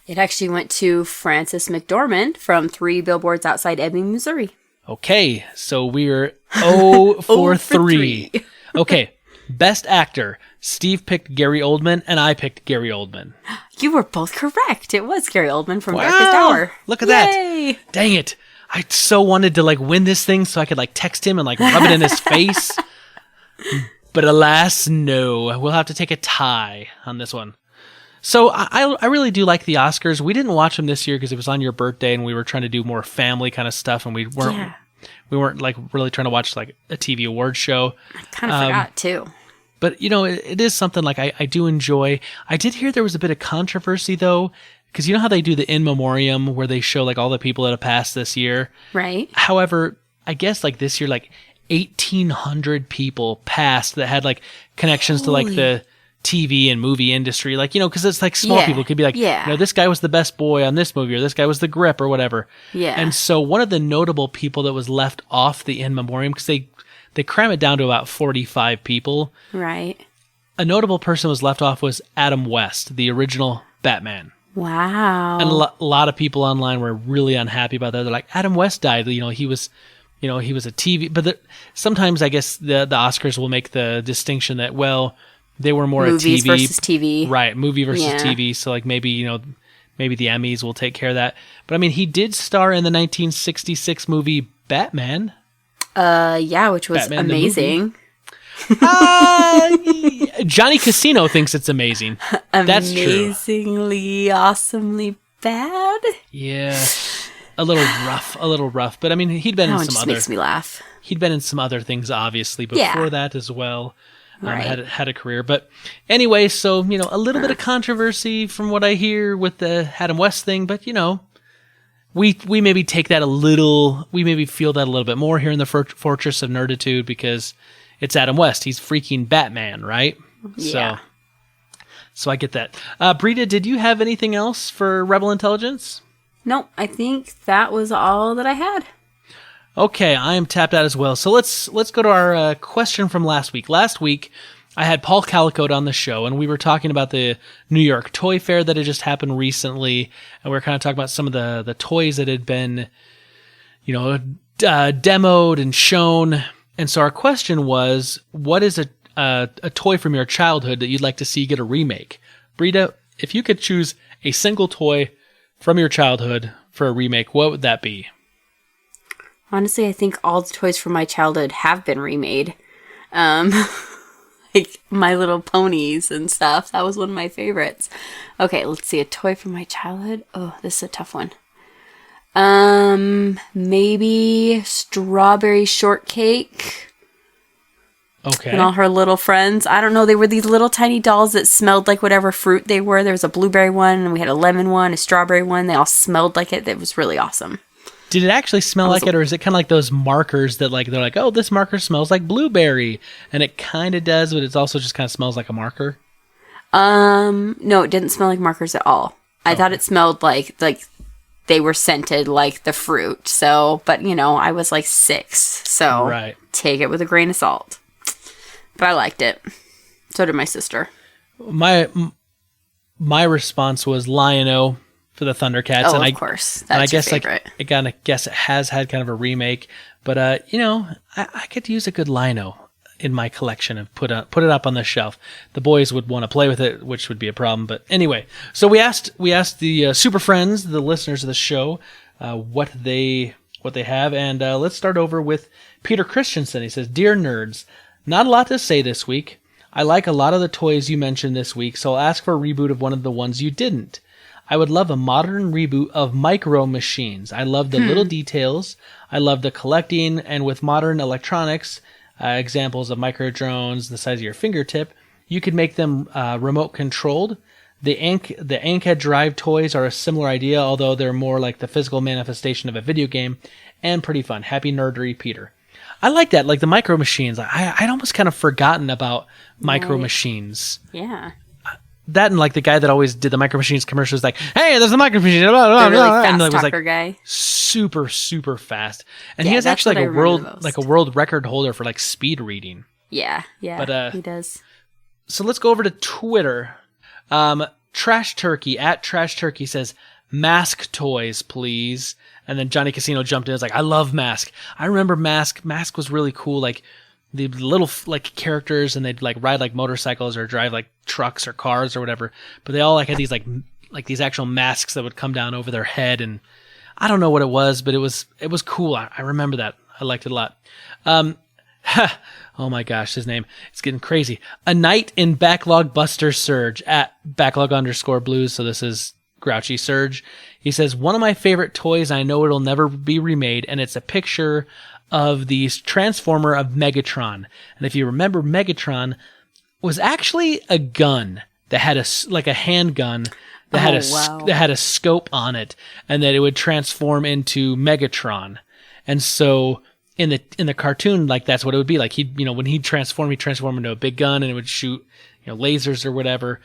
It actually went to Frances McDormand from 3 Billboards Outside Ebbing, Missouri. Okay, so we're 0 for 3. Okay, Best Actor, Steve picked Gary Oldman, and I picked Gary Oldman. You were both correct. It was Gary Oldman from Darkest Hour. Look at that. Dang it. I so wanted to win this thing so I could text him and rub it in his face. But alas, no. We'll have to take a tie on this one. So I really do like the Oscars. We didn't watch them this year because it was on your birthday and we were trying to do more family kind of stuff, and we weren't really trying to watch a TV awards show. I kind of forgot too. But it is something I do enjoy. I did hear there was a bit of controversy though, because you know how they do the in memoriam where they show all the people that have passed this year, right? However, I guess this year 1,800 people passed that had connections to the TV and movie industry, because it's small people could be this guy was the best boy on this movie, or this guy was the grip, or whatever. Yeah. And so one of the notable people that was left off the in memoriam, because they cram it down to about 45 people. Right. a notable person was left off was Adam West, the original Batman. Wow. And a lot of people online were really unhappy about that. They're like, Adam West died. He was a TV. But sometimes I guess the Oscars will make the distinction that, well, they were more movies a TV. versus TV. Right, movie versus Yeah. TV. So like maybe the Emmys will take care of that. But I mean, he did star in the 1966 movie Batman. Yeah, which was Batman the amazing. Johnny Casino thinks it's amazing. That's true. Amazingly, awesomely bad. Yeah, a little rough. But I mean, he'd been That in one some just other. makes me laugh. He'd been in some other things, obviously, before Yeah. that as well. Right. Had a career, but anyway, so a little bit of controversy from what I hear with the Adam West thing, but we maybe take that we maybe feel that a little bit more here in the Fortress of Nerditude because it's Adam West. He's freaking Batman, right? Yeah. So I get that. Britta, did you have anything else for Rebel Intelligence? Nope, I think that was all that I had. Okay, I am tapped out as well. So let's go to our question from last week. Last week, I had Paul Calicote on the show, and we were talking about the New York Toy Fair that had just happened recently, and we were kind of talking about some of the toys that had been, demoed and shown. And so our question was, what is a toy from your childhood that you'd like to see get a remake? Britta, if you could choose a single toy from your childhood for a remake, what would that be? Honestly, I think all the toys from my childhood have been remade. Like My Little Ponies and stuff. That was one of my favorites. Okay, let's see. A toy from my childhood. Oh, this is a tough one. Maybe Strawberry Shortcake. Okay. And all her little friends. I don't know. They were these little tiny dolls that smelled like whatever fruit they were. There was a blueberry one, and we had a lemon one, a strawberry one. They all smelled like it. It was really awesome. Did it actually smell like it, or is it kind of like those markers that they're like, oh, this marker smells like blueberry, and it kind of does, but it also just kind of smells like a marker? No, it didn't smell like markers at all. I thought it smelled like they were scented like the fruit. So, but I was like 6, so Right. Take it with a grain of salt. But I liked it. So did my sister. My response was Lion-O for the Thundercats. Oh, and of course. That's and I guess your favorite. I kind of guess it has had kind of a remake, but I could use a good Lion-O in my collection and put it up on the shelf. The boys would want to play with it, which would be a problem. But anyway, so we asked the Super Friends, the listeners of the show, what they have, and let's start over with Peter Christensen. He says, "Dear nerds, not a lot to say this week. I like a lot of the toys you mentioned this week, so I'll ask for a reboot of one of the ones you didn't. I would love a modern reboot of Micro Machines. I love the little details. I love the collecting, and with modern electronics, examples of micro drones the size of your fingertip, you could make them remote controlled. The Ankhead Drive toys are a similar idea, although they're more like the physical manifestation of a video game, and pretty fun. Happy nerdery, Peter." I like that, like the Micro Machines. I'd almost kind of forgotten about Micro Machines. Yeah. That and like the guy that always did the Micro Machines commercials, like, "Hey, there's a Micro Machine," blah, blah, The really blah, fast and it was talker like guy. super super fast. And Yeah, he has that's actually what I remember most. a world record holder for like speed reading. Yeah, But, he does. So let's go over to Twitter. Trash Turkey at Trash Turkey says, "Mask toys, please." And then Johnny Casino jumped in. It's like, "I love Mask. I remember Mask. Mask was really cool. Like the little like characters, and they'd like ride like motorcycles or drive like trucks or cars or whatever. But they all like had these like these actual masks that would come down over their head. And I don't know what it was, but it was cool. I remember that. I liked it a lot. Oh my gosh, his name. It's getting crazy. A Night in Backlog Buster Surge at backlog_blues. So this is Grouchy Surge. He says, "One of my favorite toys, I know it'll never be remade, and it's a picture of the Transformer of Megatron. And if you remember, Megatron was actually a gun that had a handgun that had a scope on it, and that it would transform into Megatron. And so in the cartoon, like that's what it would be like. When he'd transform into a big gun, and it would shoot lasers or whatever.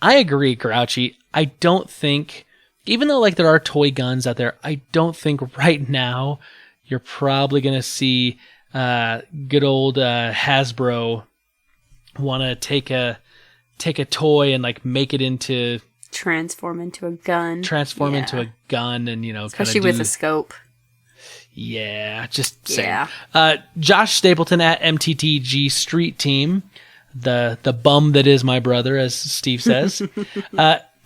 I agree, Grouchy. I don't think, even though like there are toy guns out there, I don't think right now you're probably gonna see good old Hasbro want to take a toy and like make it into transform into a gun, into a gun, and especially with a scope. Yeah, just saying. Josh Stapleton at MTTG Street Team, the bum that is my brother, as Steve says.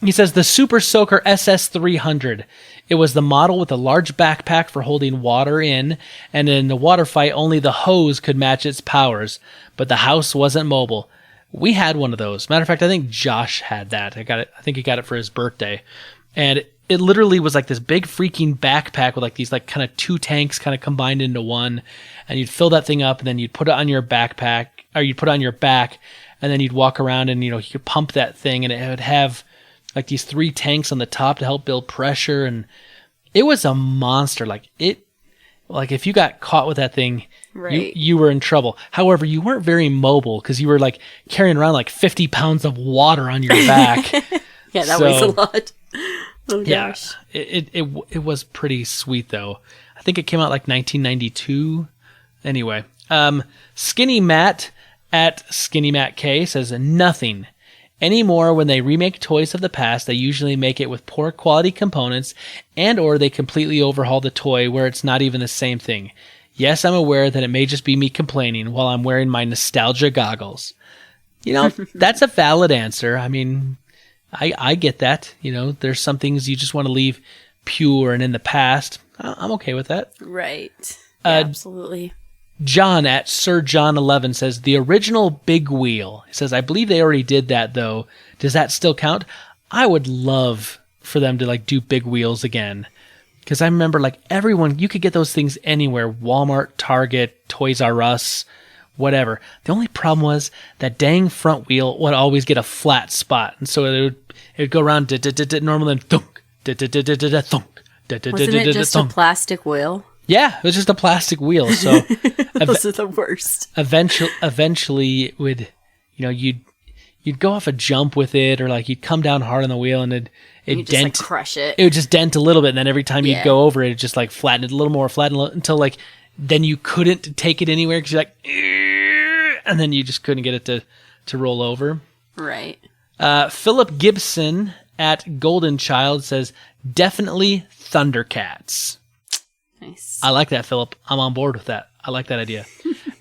He says the Super Soaker SS300. It was the model with a large backpack for holding water in, and in the water fight, only the hose could match its powers, but the house wasn't mobile. We had one of those. Matter of fact, I think Josh had that. I think he got it for his birthday. And it literally was like this big freaking backpack with like these like kind of two tanks kind of combined into one. And you'd fill that thing up, and then you'd put it on your backpack, or you'd put it on your back, and then you'd walk around and, you could pump that thing, and it would have like these 3 tanks on the top to help build pressure. And it was a monster. Like if you got caught with that thing, right, you were in trouble. However, you weren't very mobile because you were like carrying around like 50 pounds of water on your back. Yeah, that weighs a lot. Oh gosh. It was pretty sweet though. I think it came out like 1992. Anyway, Skinny Matt at Skinny Matt K says nothing. Anymore, when they remake toys of the past, they usually make it with poor quality components, and or they completely overhaul the toy where it's not even the same thing. Yes, I'm aware that it may just be me complaining while I'm wearing my nostalgia goggles. That's a valid answer. I mean, I get that. There's some things you just want to leave pure and in the past. I'm okay with that. Right. Absolutely. John at Sir John 11 says the original Big Wheel. He says, I believe they already did that though. Does that still count? I would love for them to like do Big Wheels again. Because I remember like everyone, you could get those things anywhere. Walmart, Target, Toys R Us, whatever. The only problem was that dang front wheel would always get a flat spot. And so it would go around normal and thunk, thunk. Wasn't it just a plastic wheel? Yeah, it was just a plastic wheel. So those are the worst. Eventually it would, you'd go off a jump with it, or like you'd come down hard on the wheel and it'd dent, just crush it. It would just dent a little bit, and then every time you'd go over it, it'd just like flatten it a little more, until like then you couldn't take it anywhere because you're like, and then you just couldn't get it to roll over. Right. Philip Gibson at Golden Child says definitely Thundercats. Nice. I like that, Philip. I'm on board with that. I like that idea.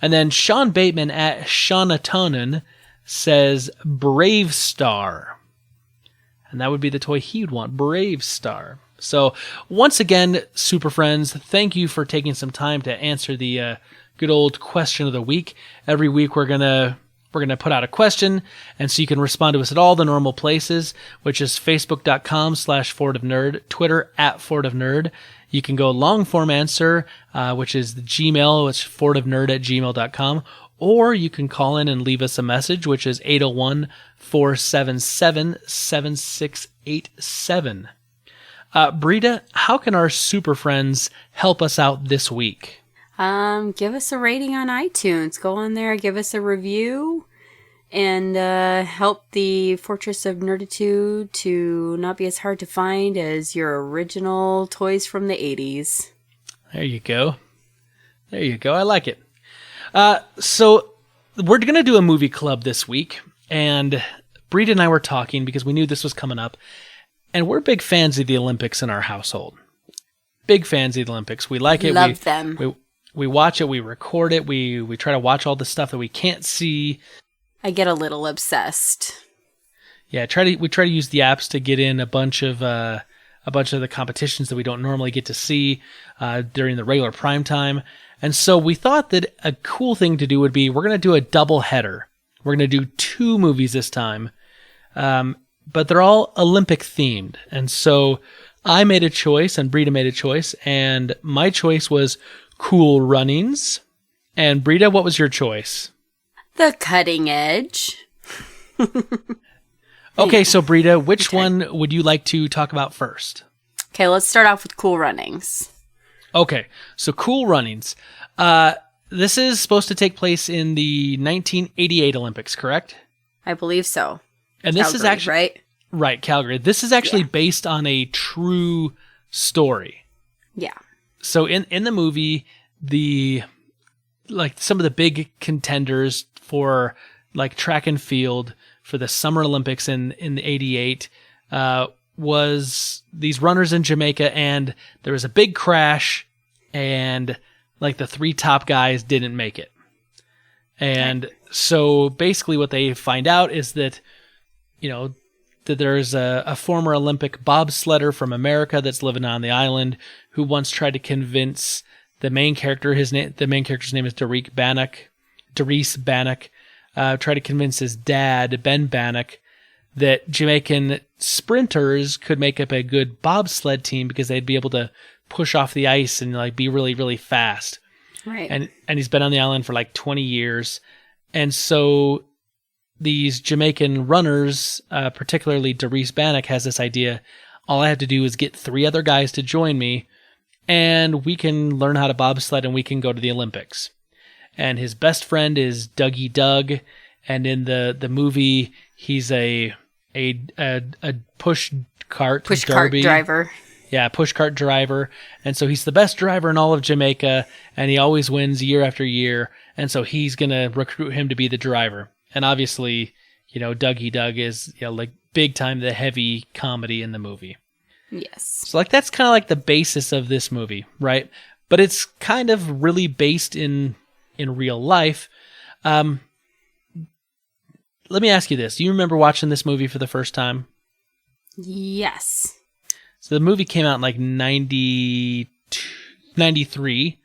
And then Sean Bateman at Shaunatonin says Brave Star. And that would be the toy he would want, Brave Star. So once again, Super Friends, thank you for taking some time to answer the good old question of the week. Every week we're gonna put out a question, and so you can respond to us at all the normal places, which is facebook.com/ForwardOfNerd, Twitter @ForwardOfNerd. You can go long form answer, which is the Gmail, which is forwardofnerd@gmail.com, or you can call in and leave us a message, which is 801-477-7687. Britta, how can our super friends help us out this week? Give us a rating on iTunes. Go on there, give us a review, and help the Fortress of Nerditude to not be as hard to find as your original toys from the 80s. There you go. I like it. So we're going to do a movie club this week, and Britta and I were talking because we knew this was coming up, and we're big fans of the Olympics in our household. Big fans of the Olympics. We like it. Love them. We watch it. We record it. We try to watch all the stuff that we can't see. I get a little obsessed. Yeah, we try to use the apps to get in a bunch of the competitions that we don't normally get to see during the regular prime time. And so we thought that a cool thing to do would be we're going to do a double header. We're going to do 2 movies this time, but they're all Olympic themed. And so I made a choice, and Britta made a choice, and my choice was Cool Runnings. And Britta, what was your choice? The Cutting Edge. Okay, so Britta, which one would you like to talk about first? Okay, let's start off with Cool Runnings. Okay, so Cool Runnings. This is supposed to take place in the 1988 Olympics, correct? I believe so. And this is actually right. Right, Calgary. This is actually based on a true story. Yeah. So in the movie, some of the big contenders for like track and field for the Summer Olympics in the '88 was these runners in Jamaica, and there was a big crash, and like the 3 top guys didn't make it. And so basically what they find out is that, that there's a former Olympic bobsledder from America that's living on the island who once tried to convince the main character, the main character's name is Darice Bannock, tried to convince his dad, Ben Bannock, that Jamaican sprinters could make up a good bobsled team because they'd be able to push off the ice and like be really, really fast. Right. And he's been on the island for like 20 years. And so these Jamaican runners, particularly Darice Bannock, has this idea, all I have to do is get 3 other guys to join me, and we can learn how to bobsled and we can go to the Olympics. And his best friend is Dougie Doug, and in the movie, he's a push cart driver. Yeah, push cart driver. And so he's the best driver in all of Jamaica, and he always wins year after year. And so he's going to recruit him to be the driver. And obviously, Dougie Doug is, like big time the heavy comedy in the movie. Yes. So like that's kind of like the basis of this movie, right? But it's kind of really based in real life. Let me ask you this. Do you remember watching this movie for the first time? Yes. So the movie came out in like 93.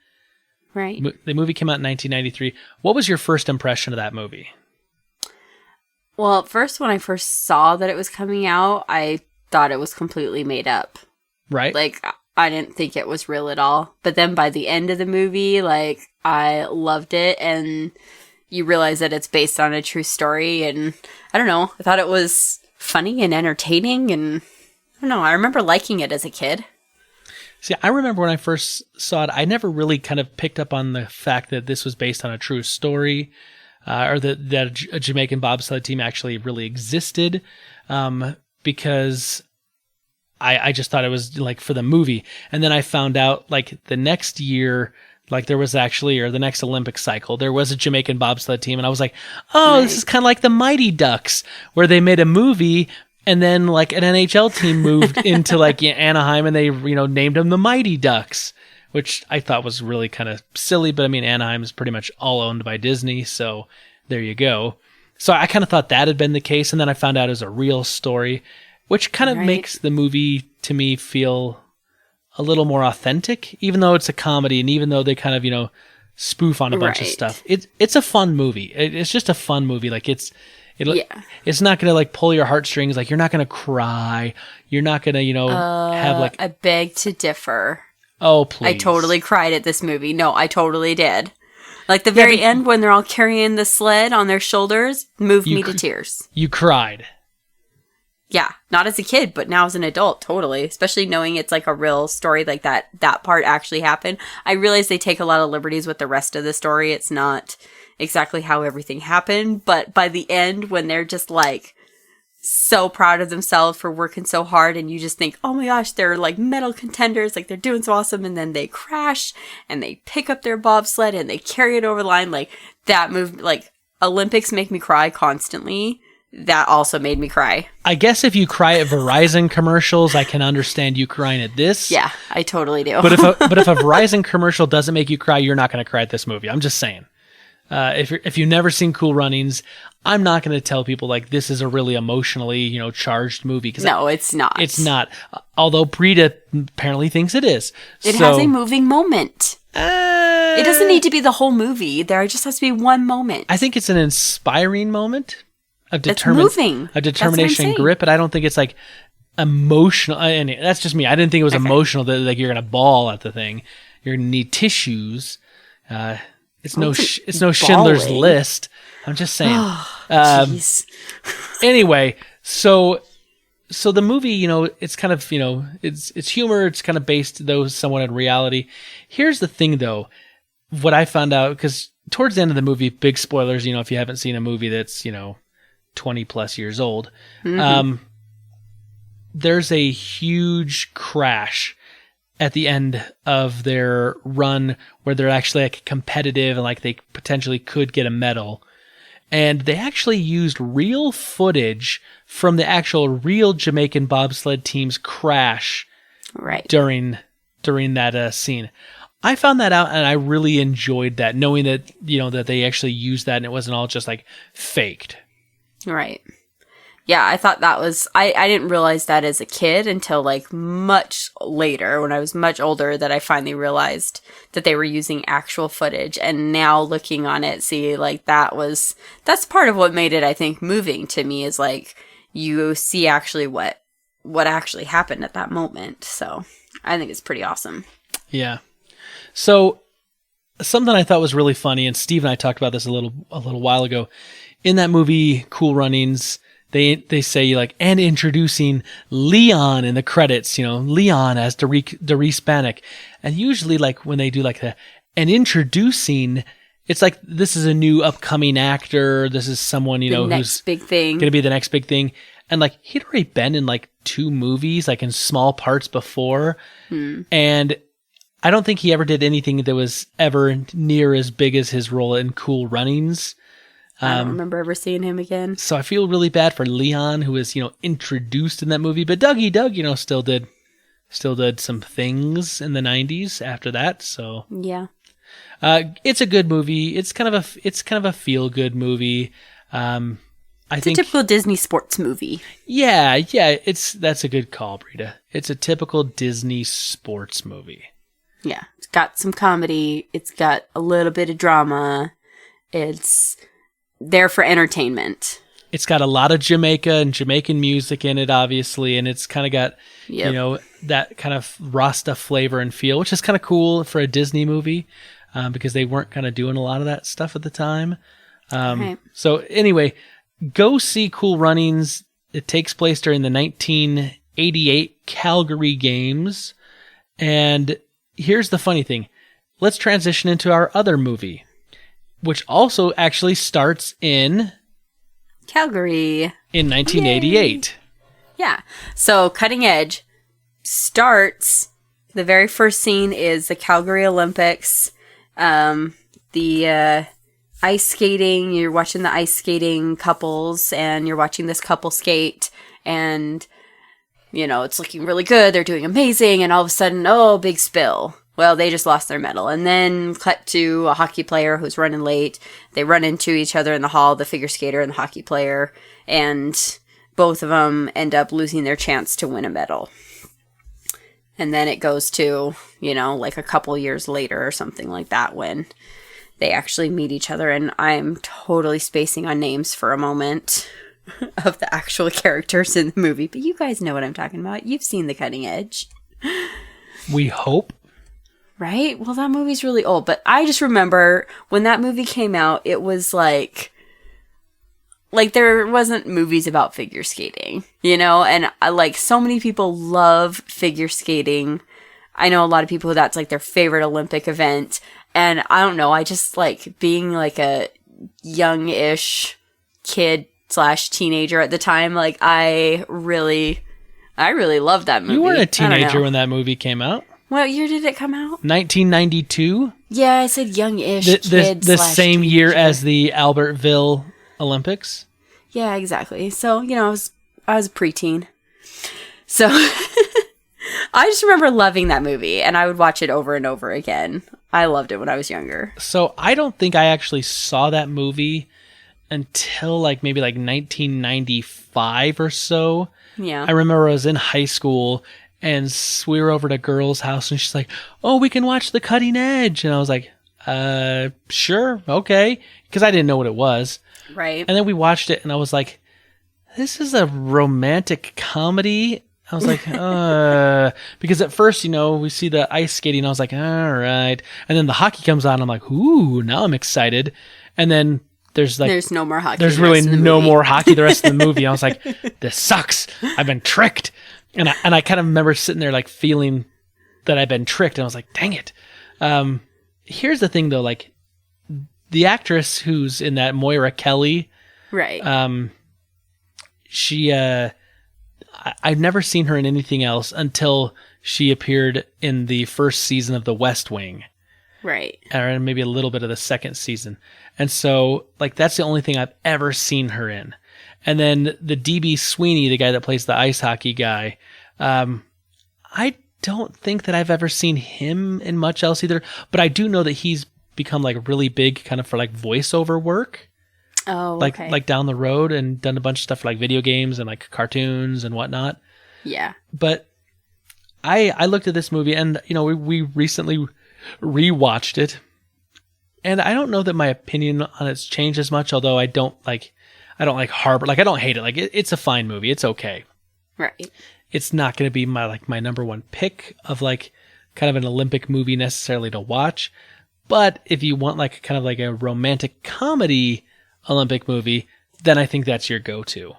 Right. The movie came out in 1993. What was your first impression of that movie? Well, at first, when I first saw that it was coming out, I thought it was completely made up. Right. Like, I didn't think it was real at all. But then by the end of the movie, like, I loved it. And you realize that it's based on a true story. And I don't know. I thought it was funny and entertaining. And I don't know. I remember liking it as a kid. See, I remember when I first saw it, I never really kind of picked up on the fact that this was based on a true story, or that a Jamaican bobsled team actually really existed, because I just thought it was like for the movie. And then I found out like the next year, like there was actually, or the next Olympic cycle, there was a Jamaican bobsled team. And I was like, oh, This is kind of like the Mighty Ducks, where they made a movie and then like an NHL team moved into like Anaheim and they, named them the Mighty Ducks, which I thought was really kind of silly. But I mean, Anaheim is pretty much all owned by Disney. So there you go. So I kind of thought that had been the case. And then I found out it was a real story, which kind of makes the movie to me feel a little more authentic, even though it's a comedy and even though they kind of, spoof on a bunch of stuff. It's a fun movie. It's just a fun movie. Like it's not going to like pull your heartstrings. Like you're not going to cry. You're not going to, have like... I beg to differ. Oh, please. I totally cried at this movie. No, I totally did. Like the very end when they're all carrying the sled on their shoulders moved me to tears. You cried. Yeah, not as a kid, but now as an adult, totally. Especially knowing it's like a real story, like that part actually happened. I realize they take a lot of liberties with the rest of the story. It's not exactly how everything happened, but by the end, when they're just like so proud of themselves for working so hard, and you just think, oh my gosh, they're like medal contenders, like they're doing so awesome, and then they crash and they pick up their bobsled and they carry it over the line, like that move, like Olympics make me cry constantly. That also made me cry. I guess if you cry at Verizon commercials, I can understand you crying at this. Yeah, I totally do. But if a Verizon commercial doesn't make you cry, you're not going to cry at this movie. I'm just saying. If you've never seen Cool Runnings, I'm not going to tell people like this is a really emotionally, charged movie. No, it's not. It's not. Although Britta apparently thinks it is. It has a moving moment. It doesn't need to be the whole movie. There just has to be one moment. I think it's an inspiring moment of moving. Of determination and grit, but I don't think it's like emotional. And that's just me. I didn't think it was emotional that like you're going to bawl at the thing. You're going to need tissues. It's no Schindler's List. I'm just saying. Anyway, so the movie, it's kind of, it's humor. It's kind of based though somewhat on reality. Here's the thing though, what I found out, because towards the end of the movie, big spoilers, if you haven't seen a movie that's, 20 plus years old, there's a huge crash at the end of their run where they're actually like competitive and like they potentially could get a medal. And they actually used real footage from the actual real Jamaican bobsled team's crash Right. during that scene. I found that out and I really enjoyed that, knowing that, that they actually used that and it wasn't all just like faked. Right. Yeah, I thought that was, I didn't realize that as a kid until like much later, when I was much older, that I finally realized that they were using actual footage. And now looking on it, see, like that's part of what made it, I think, moving to me, is like you see actually what actually happened at that moment. So I think it's pretty awesome. Yeah. So something I thought was really funny, and Steve and I talked about this a little while ago, in that movie Cool Runnings, they say like, and introducing Leon in the credits, Leon as Darius Bannock. And usually like when they do like and introducing, it's like, this is a new upcoming actor. This is someone, who's big thing. Going to be the next big thing. And like, he'd already been in like 2 movies, like in small parts before. And I don't think he ever did anything that was ever near as big as his role in Cool Runnings. I don't remember ever seeing him again. So I feel really bad for Leon, who was, introduced in that movie. But Dougie Doug, still did some things in the 90s after that. So yeah, it's a good movie. It's kind of a feel good movie. It's a typical Disney sports movie. Yeah, that's a good call, Britta. It's a typical Disney sports movie. Yeah, it's got some comedy. It's got a little bit of drama. It's there for entertainment. It's got a lot of Jamaica and Jamaican music in it, obviously, and it's kind of got, that kind of Rasta flavor and feel, which is kind of cool for a Disney movie, because they weren't kind of doing a lot of that stuff at the time. Right. So anyway, go see Cool Runnings. It takes place during the 1988 Calgary Games. And here's the funny thing. Let's transition into our other movie, which also actually starts in Calgary in 1988. Yay. Yeah. So Cutting Edge starts, the very first scene is the Calgary Olympics. The ice skating, you're watching the ice skating couples, and you're watching this couple skate, and it's looking really good. They're doing amazing. And all of a sudden, big spill. Well, they just lost their medal. And then cut to a hockey player who's running late. They run into each other in the hall, the figure skater and the hockey player. And both of them end up losing their chance to win a medal. And then it goes to, like a couple years later or something like that, when they actually meet each other. And I'm totally spacing on names for a moment of the actual characters in the movie. But you guys know what I'm talking about. You've seen The Cutting Edge. We hope. Right? Well, that movie's really old, but I just remember when that movie came out, it was like there wasn't movies about figure skating, and so many people love figure skating. I know a lot of people who that's like their favorite Olympic event, and I don't know, I just like being like a young-ish kid / teenager at the time. Like I really loved that movie. You weren't a teenager when that movie came out. What year did it come out? 1992. Yeah, I said young-ish kid. The same year as the Albertville Olympics. Yeah, exactly. So, I was a preteen. So I just remember loving that movie, and I would watch it over and over again. I loved it when I was younger. So I don't think I actually saw that movie until maybe 1995 or so. Yeah. I remember I was in high school, and we were over at a girl's house, and she's like, "Oh, we can watch The Cutting Edge." And I was like, sure, okay. Because I didn't know what it was. Right. And then we watched it, and I was like, this is a romantic comedy. I was like, because at first, we see the ice skating, and I was like, all right. And then the hockey comes on, and I'm like, ooh, now I'm excited. And then there's no more hockey. There's really no more hockey the rest of the movie. I was like, this sucks. I've been tricked. And I kind of remember sitting there feeling that I'd been tricked, and I was like, dang it. Here's the thing though, the actress who's in that, Moira Kelly, right? She I've never seen her in anything else until she appeared in the first season of The West Wing. Right. or maybe a little bit of the second season. And so, like, that's the only thing I've ever seen her in. And then the DB Sweeney, the guy that plays the ice hockey guy, I don't think that I've ever seen him in much else either. But I do know that he's become like really big kind of for like voiceover work. Oh, like okay. like down the road, and done a bunch of stuff for like video games and like cartoons and whatnot. Yeah. But I looked at this movie, and we recently rewatched it, and I don't know that my opinion on it's changed as much. Although I don't like harbor, like I don't hate it. Like it's a fine movie. It's okay. Right. It's not going to be my number one pick of like kind of an Olympic movie necessarily to watch. But if you want like kind of like a romantic comedy Olympic movie, then I think that's your go-to.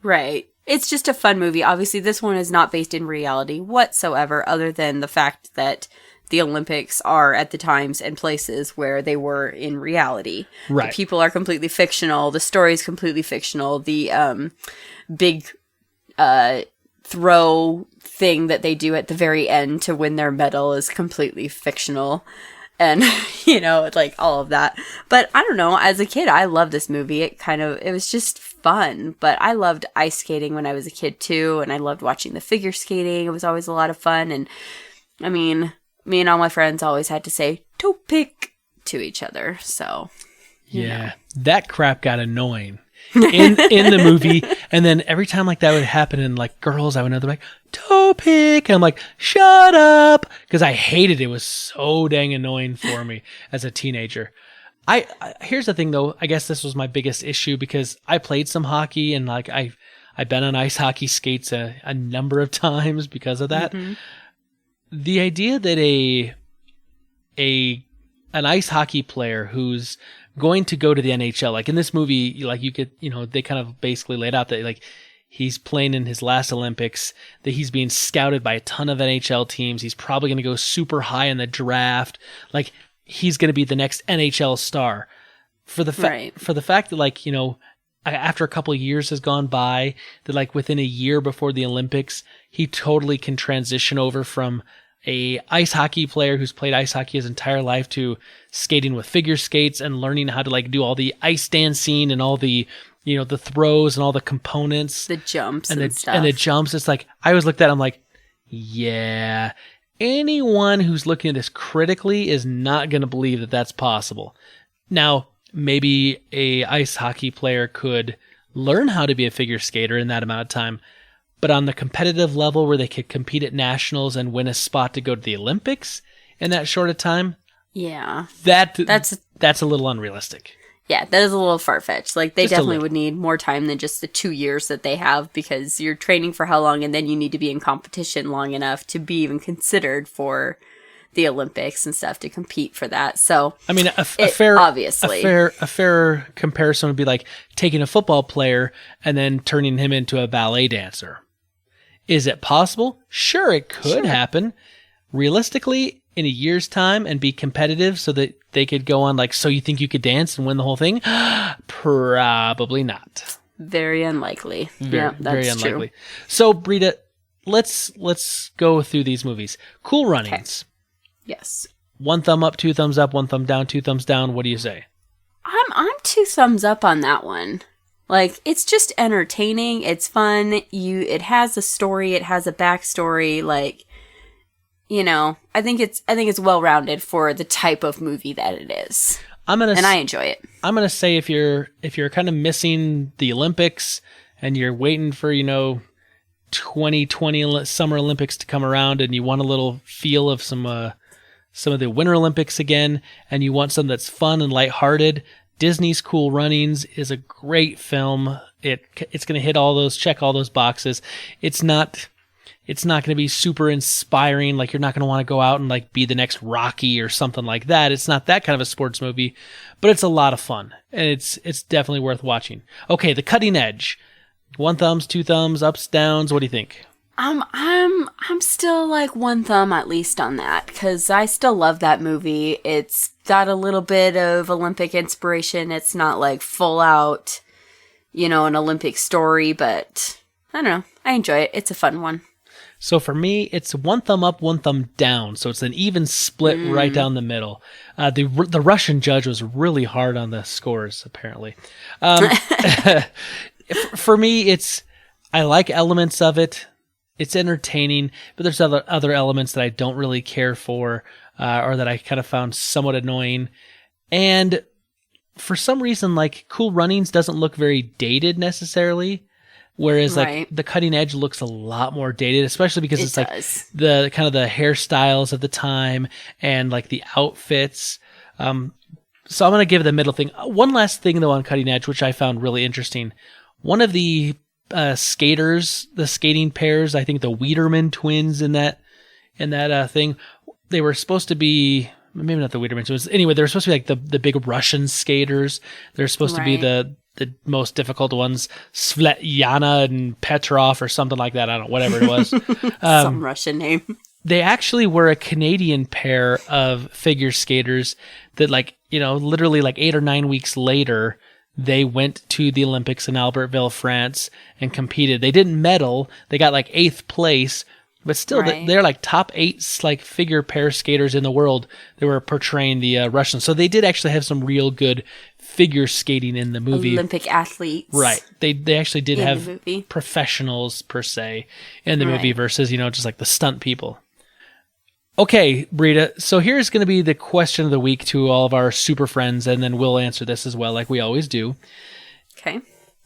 Right. It's just a fun movie. Obviously, this one is not based in reality whatsoever, other than the fact that the Olympics are at the times and places where they were in reality. Right. The people are completely fictional. The story is completely fictional. The big throw thing that they do at the very end to win their medal is completely fictional. And, like all of that. But I don't know, as a kid, I loved this movie. It was just fun. But I loved ice skating when I was a kid too. And I loved watching the figure skating. It was always a lot of fun. And I mean, me and all my friends always had to say, "toe pick" to each other. So, yeah, that crap got annoying in the movie. And then every time like that would happen, and like girls, I would know they're like, "toe pick." And I'm like, "Shut up," because I hated it. It was so dang annoying for me as a teenager. I here's the thing though. I guess this was my biggest issue because I played some hockey, and like I've been on ice hockey skates a number of times because of that. Mm-hmm. The idea that an ice hockey player who's going to go to the NHL, like in this movie, like you could, they kind of basically laid out that like he's playing in his last Olympics, that he's being scouted by a ton of NHL teams. He's probably going to go super high in the draft. Like he's going to be the next NHL star. For the fact that like, after a couple of years has gone by, that like within a year before the Olympics, he totally can transition over from a ice hockey player who's played ice hockey his entire life to skating with figure skates and learning how to like do all the ice dancing and all the, the throws and all the components, the jumps and stuff. And the jumps. It's like, I always looked at it, I'm like, yeah, anyone who's looking at this critically is not going to believe that that's possible. Now, maybe a ice hockey player could learn how to be a figure skater in that amount of time, but on the competitive level where they could compete at nationals and win a spot to go to the Olympics in that short of time, yeah, that's a little unrealistic. Yeah, that is a little far-fetched. Like, they Just definitely would need more time than just the 2 years that they have, because you're training for how long, and then you need to be in competition long enough to be even considered for the Olympics and stuff, to compete for that. So, I mean, a fair comparison would be like taking a football player and then turning him into a ballet dancer. Is it possible? Sure, it could happen. Realistically, in a year's time and be competitive so that they could go on like, so you think you could dance and win the whole thing? Probably not. Very unlikely. That's very unlikely. True. So, Britta, let's go through these movies. Cool Runnings. Okay. Yes. 1 thumb up, 2 thumbs up, 1 thumb down, 2 thumbs down. What do you say? I'm 2 thumbs up on that one. Like, it's just entertaining. It's fun. It has a story. It has a backstory. Like, I think it's well rounded for the type of movie that it is. I enjoy it. I'm gonna say if you're kind of missing the Olympics and you're waiting for 2020 Summer Olympics to come around, and you want a little feel of some of the Winter Olympics again, and you want something that's fun and lighthearted, Disney's Cool Runnings is a great film. It's going to check all those boxes. It's not going to be super inspiring. Like, you're not going to want to go out and like be the next Rocky or something like that. It's not that kind of a sports movie, but it's a lot of fun, and it's definitely worth watching. Okay, The Cutting Edge. 1 thumbs, 2 thumbs, ups, downs. What do you think? I'm still like 1 thumb at least on that, because I still love that movie. It's got a little bit of Olympic inspiration. It's not like full out, an Olympic story, but I don't know. I enjoy it. It's a fun one. So for me, it's one thumb up, one thumb down. So it's an even split right down the middle. The Russian judge was really hard on the scores, apparently. For me, I like elements of it. It's entertaining, but there's other elements that I don't really care for, or that I kind of found somewhat annoying. And for some reason, like Cool Runnings doesn't look very dated necessarily. Whereas like the Cutting Edge looks a lot more dated, especially because it's like the kind of the hairstyles of the time and like the outfits. So I'm going to give the middle thing. One last thing though on Cutting Edge, which I found really interesting. One of the skaters, the skating pairs, I think the Wiederman twins in that thing, they were supposed to be, maybe not the Wiederman twins. Anyway, they were supposed to be like the big Russian skaters. They're supposed to be the most difficult ones, Svetlana and Petrov or something like that. I don't know, whatever it was. Some Russian name. They actually were a Canadian pair of figure skaters that literally 8 or 9 weeks later, they went to the Olympics in Albertville, France and competed. They didn't medal. They got 8th place, but still they're top 8 figure pair skaters in the world. They were portraying the Russians. So they did actually have some real good figure skating in the movie. Olympic athletes. Right. They actually did have professionals per se in the movie versus, just the stunt people. Okay, Britta. So here's going to be the question of the week to all of our super friends, and then we'll answer this as well, like we always do. Okay.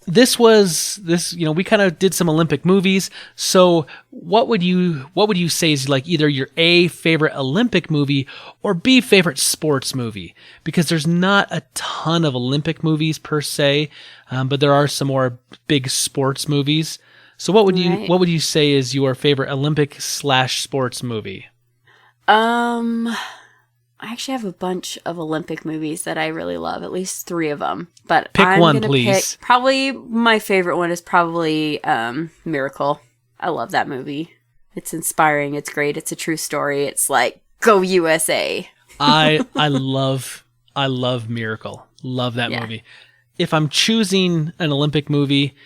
We kind of did some Olympic movies. So what would you say is either your A, favorite Olympic movie, or B, favorite sports movie? Because there's not a ton of Olympic movies per se, but there are some more big sports movies. So what would you say is your favorite Olympic/sports movie? I actually have a bunch of Olympic movies that I really love, at least 3 of them. But pick one, please. Probably my favorite one is probably Miracle. I love that movie. It's inspiring. It's great. It's a true story. It's like, go USA. I love Miracle. Love that movie. If I'm choosing an Olympic movie,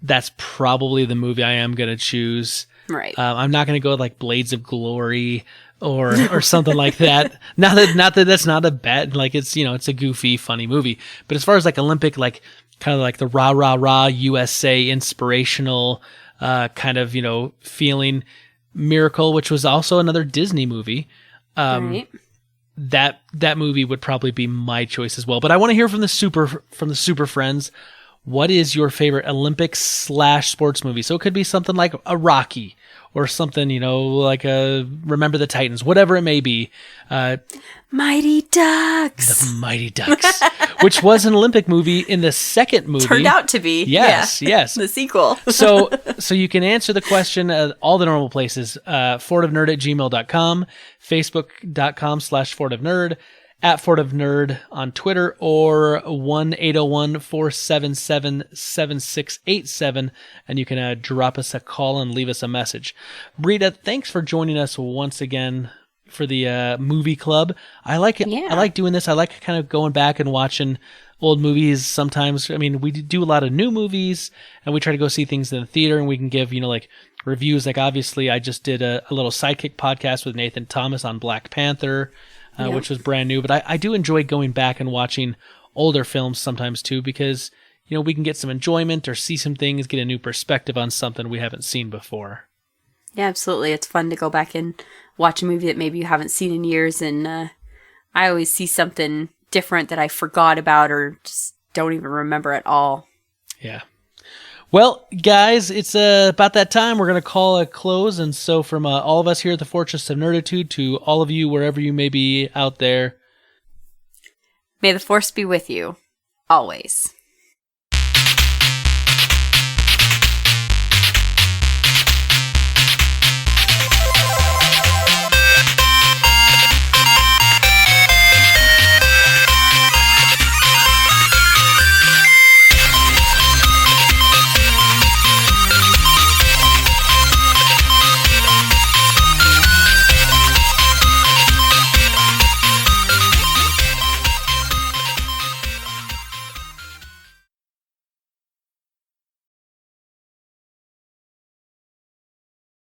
that's probably the movie I am going to choose. Right. I'm not going to go with Blades of Glory or something like that. Not that that's not a bad, it's a goofy, funny movie. But as far as Olympic, kind of the rah, rah, rah USA inspirational kind of, feeling, Miracle, which was also another Disney movie. Right. That movie would probably be my choice as well. But I want to hear from the super friends. What is your favorite Olympic/sports movie? So it could be something like a Rocky or something, like a Remember the Titans, whatever it may be. Mighty Ducks. The Mighty Ducks, which was an Olympic movie in the second movie. Turned out to be. Yes. The sequel. So you can answer the question at all the normal places, fortofnerd@gmail.com, facebook.com/fortofnerd, at Fort of Nerd on Twitter, or 1-801-477-7687, and you can drop us a call and leave us a message. Britta, thanks for joining us once again for the movie club. I like it. Yeah. I like doing this. I like kind of going back and watching old movies sometimes. I mean, we do a lot of new movies, and we try to go see things in the theater, and we can give, reviews. Obviously, I just did a little Sidekick podcast with Nathan Thomas on Black Panther, which was brand new. But I do enjoy going back and watching older films sometimes too, because, we can get some enjoyment or see some things, get a new perspective on something we haven't seen before. Yeah, absolutely. It's fun to go back and watch a movie that maybe you haven't seen in years. And I always see something different that I forgot about or just don't even remember at all. Yeah. Well, guys, it's about that time. We're going to call a close. And so from all of us here at the Fortress of Nerditude to all of you, wherever you may be out there, may the Force be with you, always.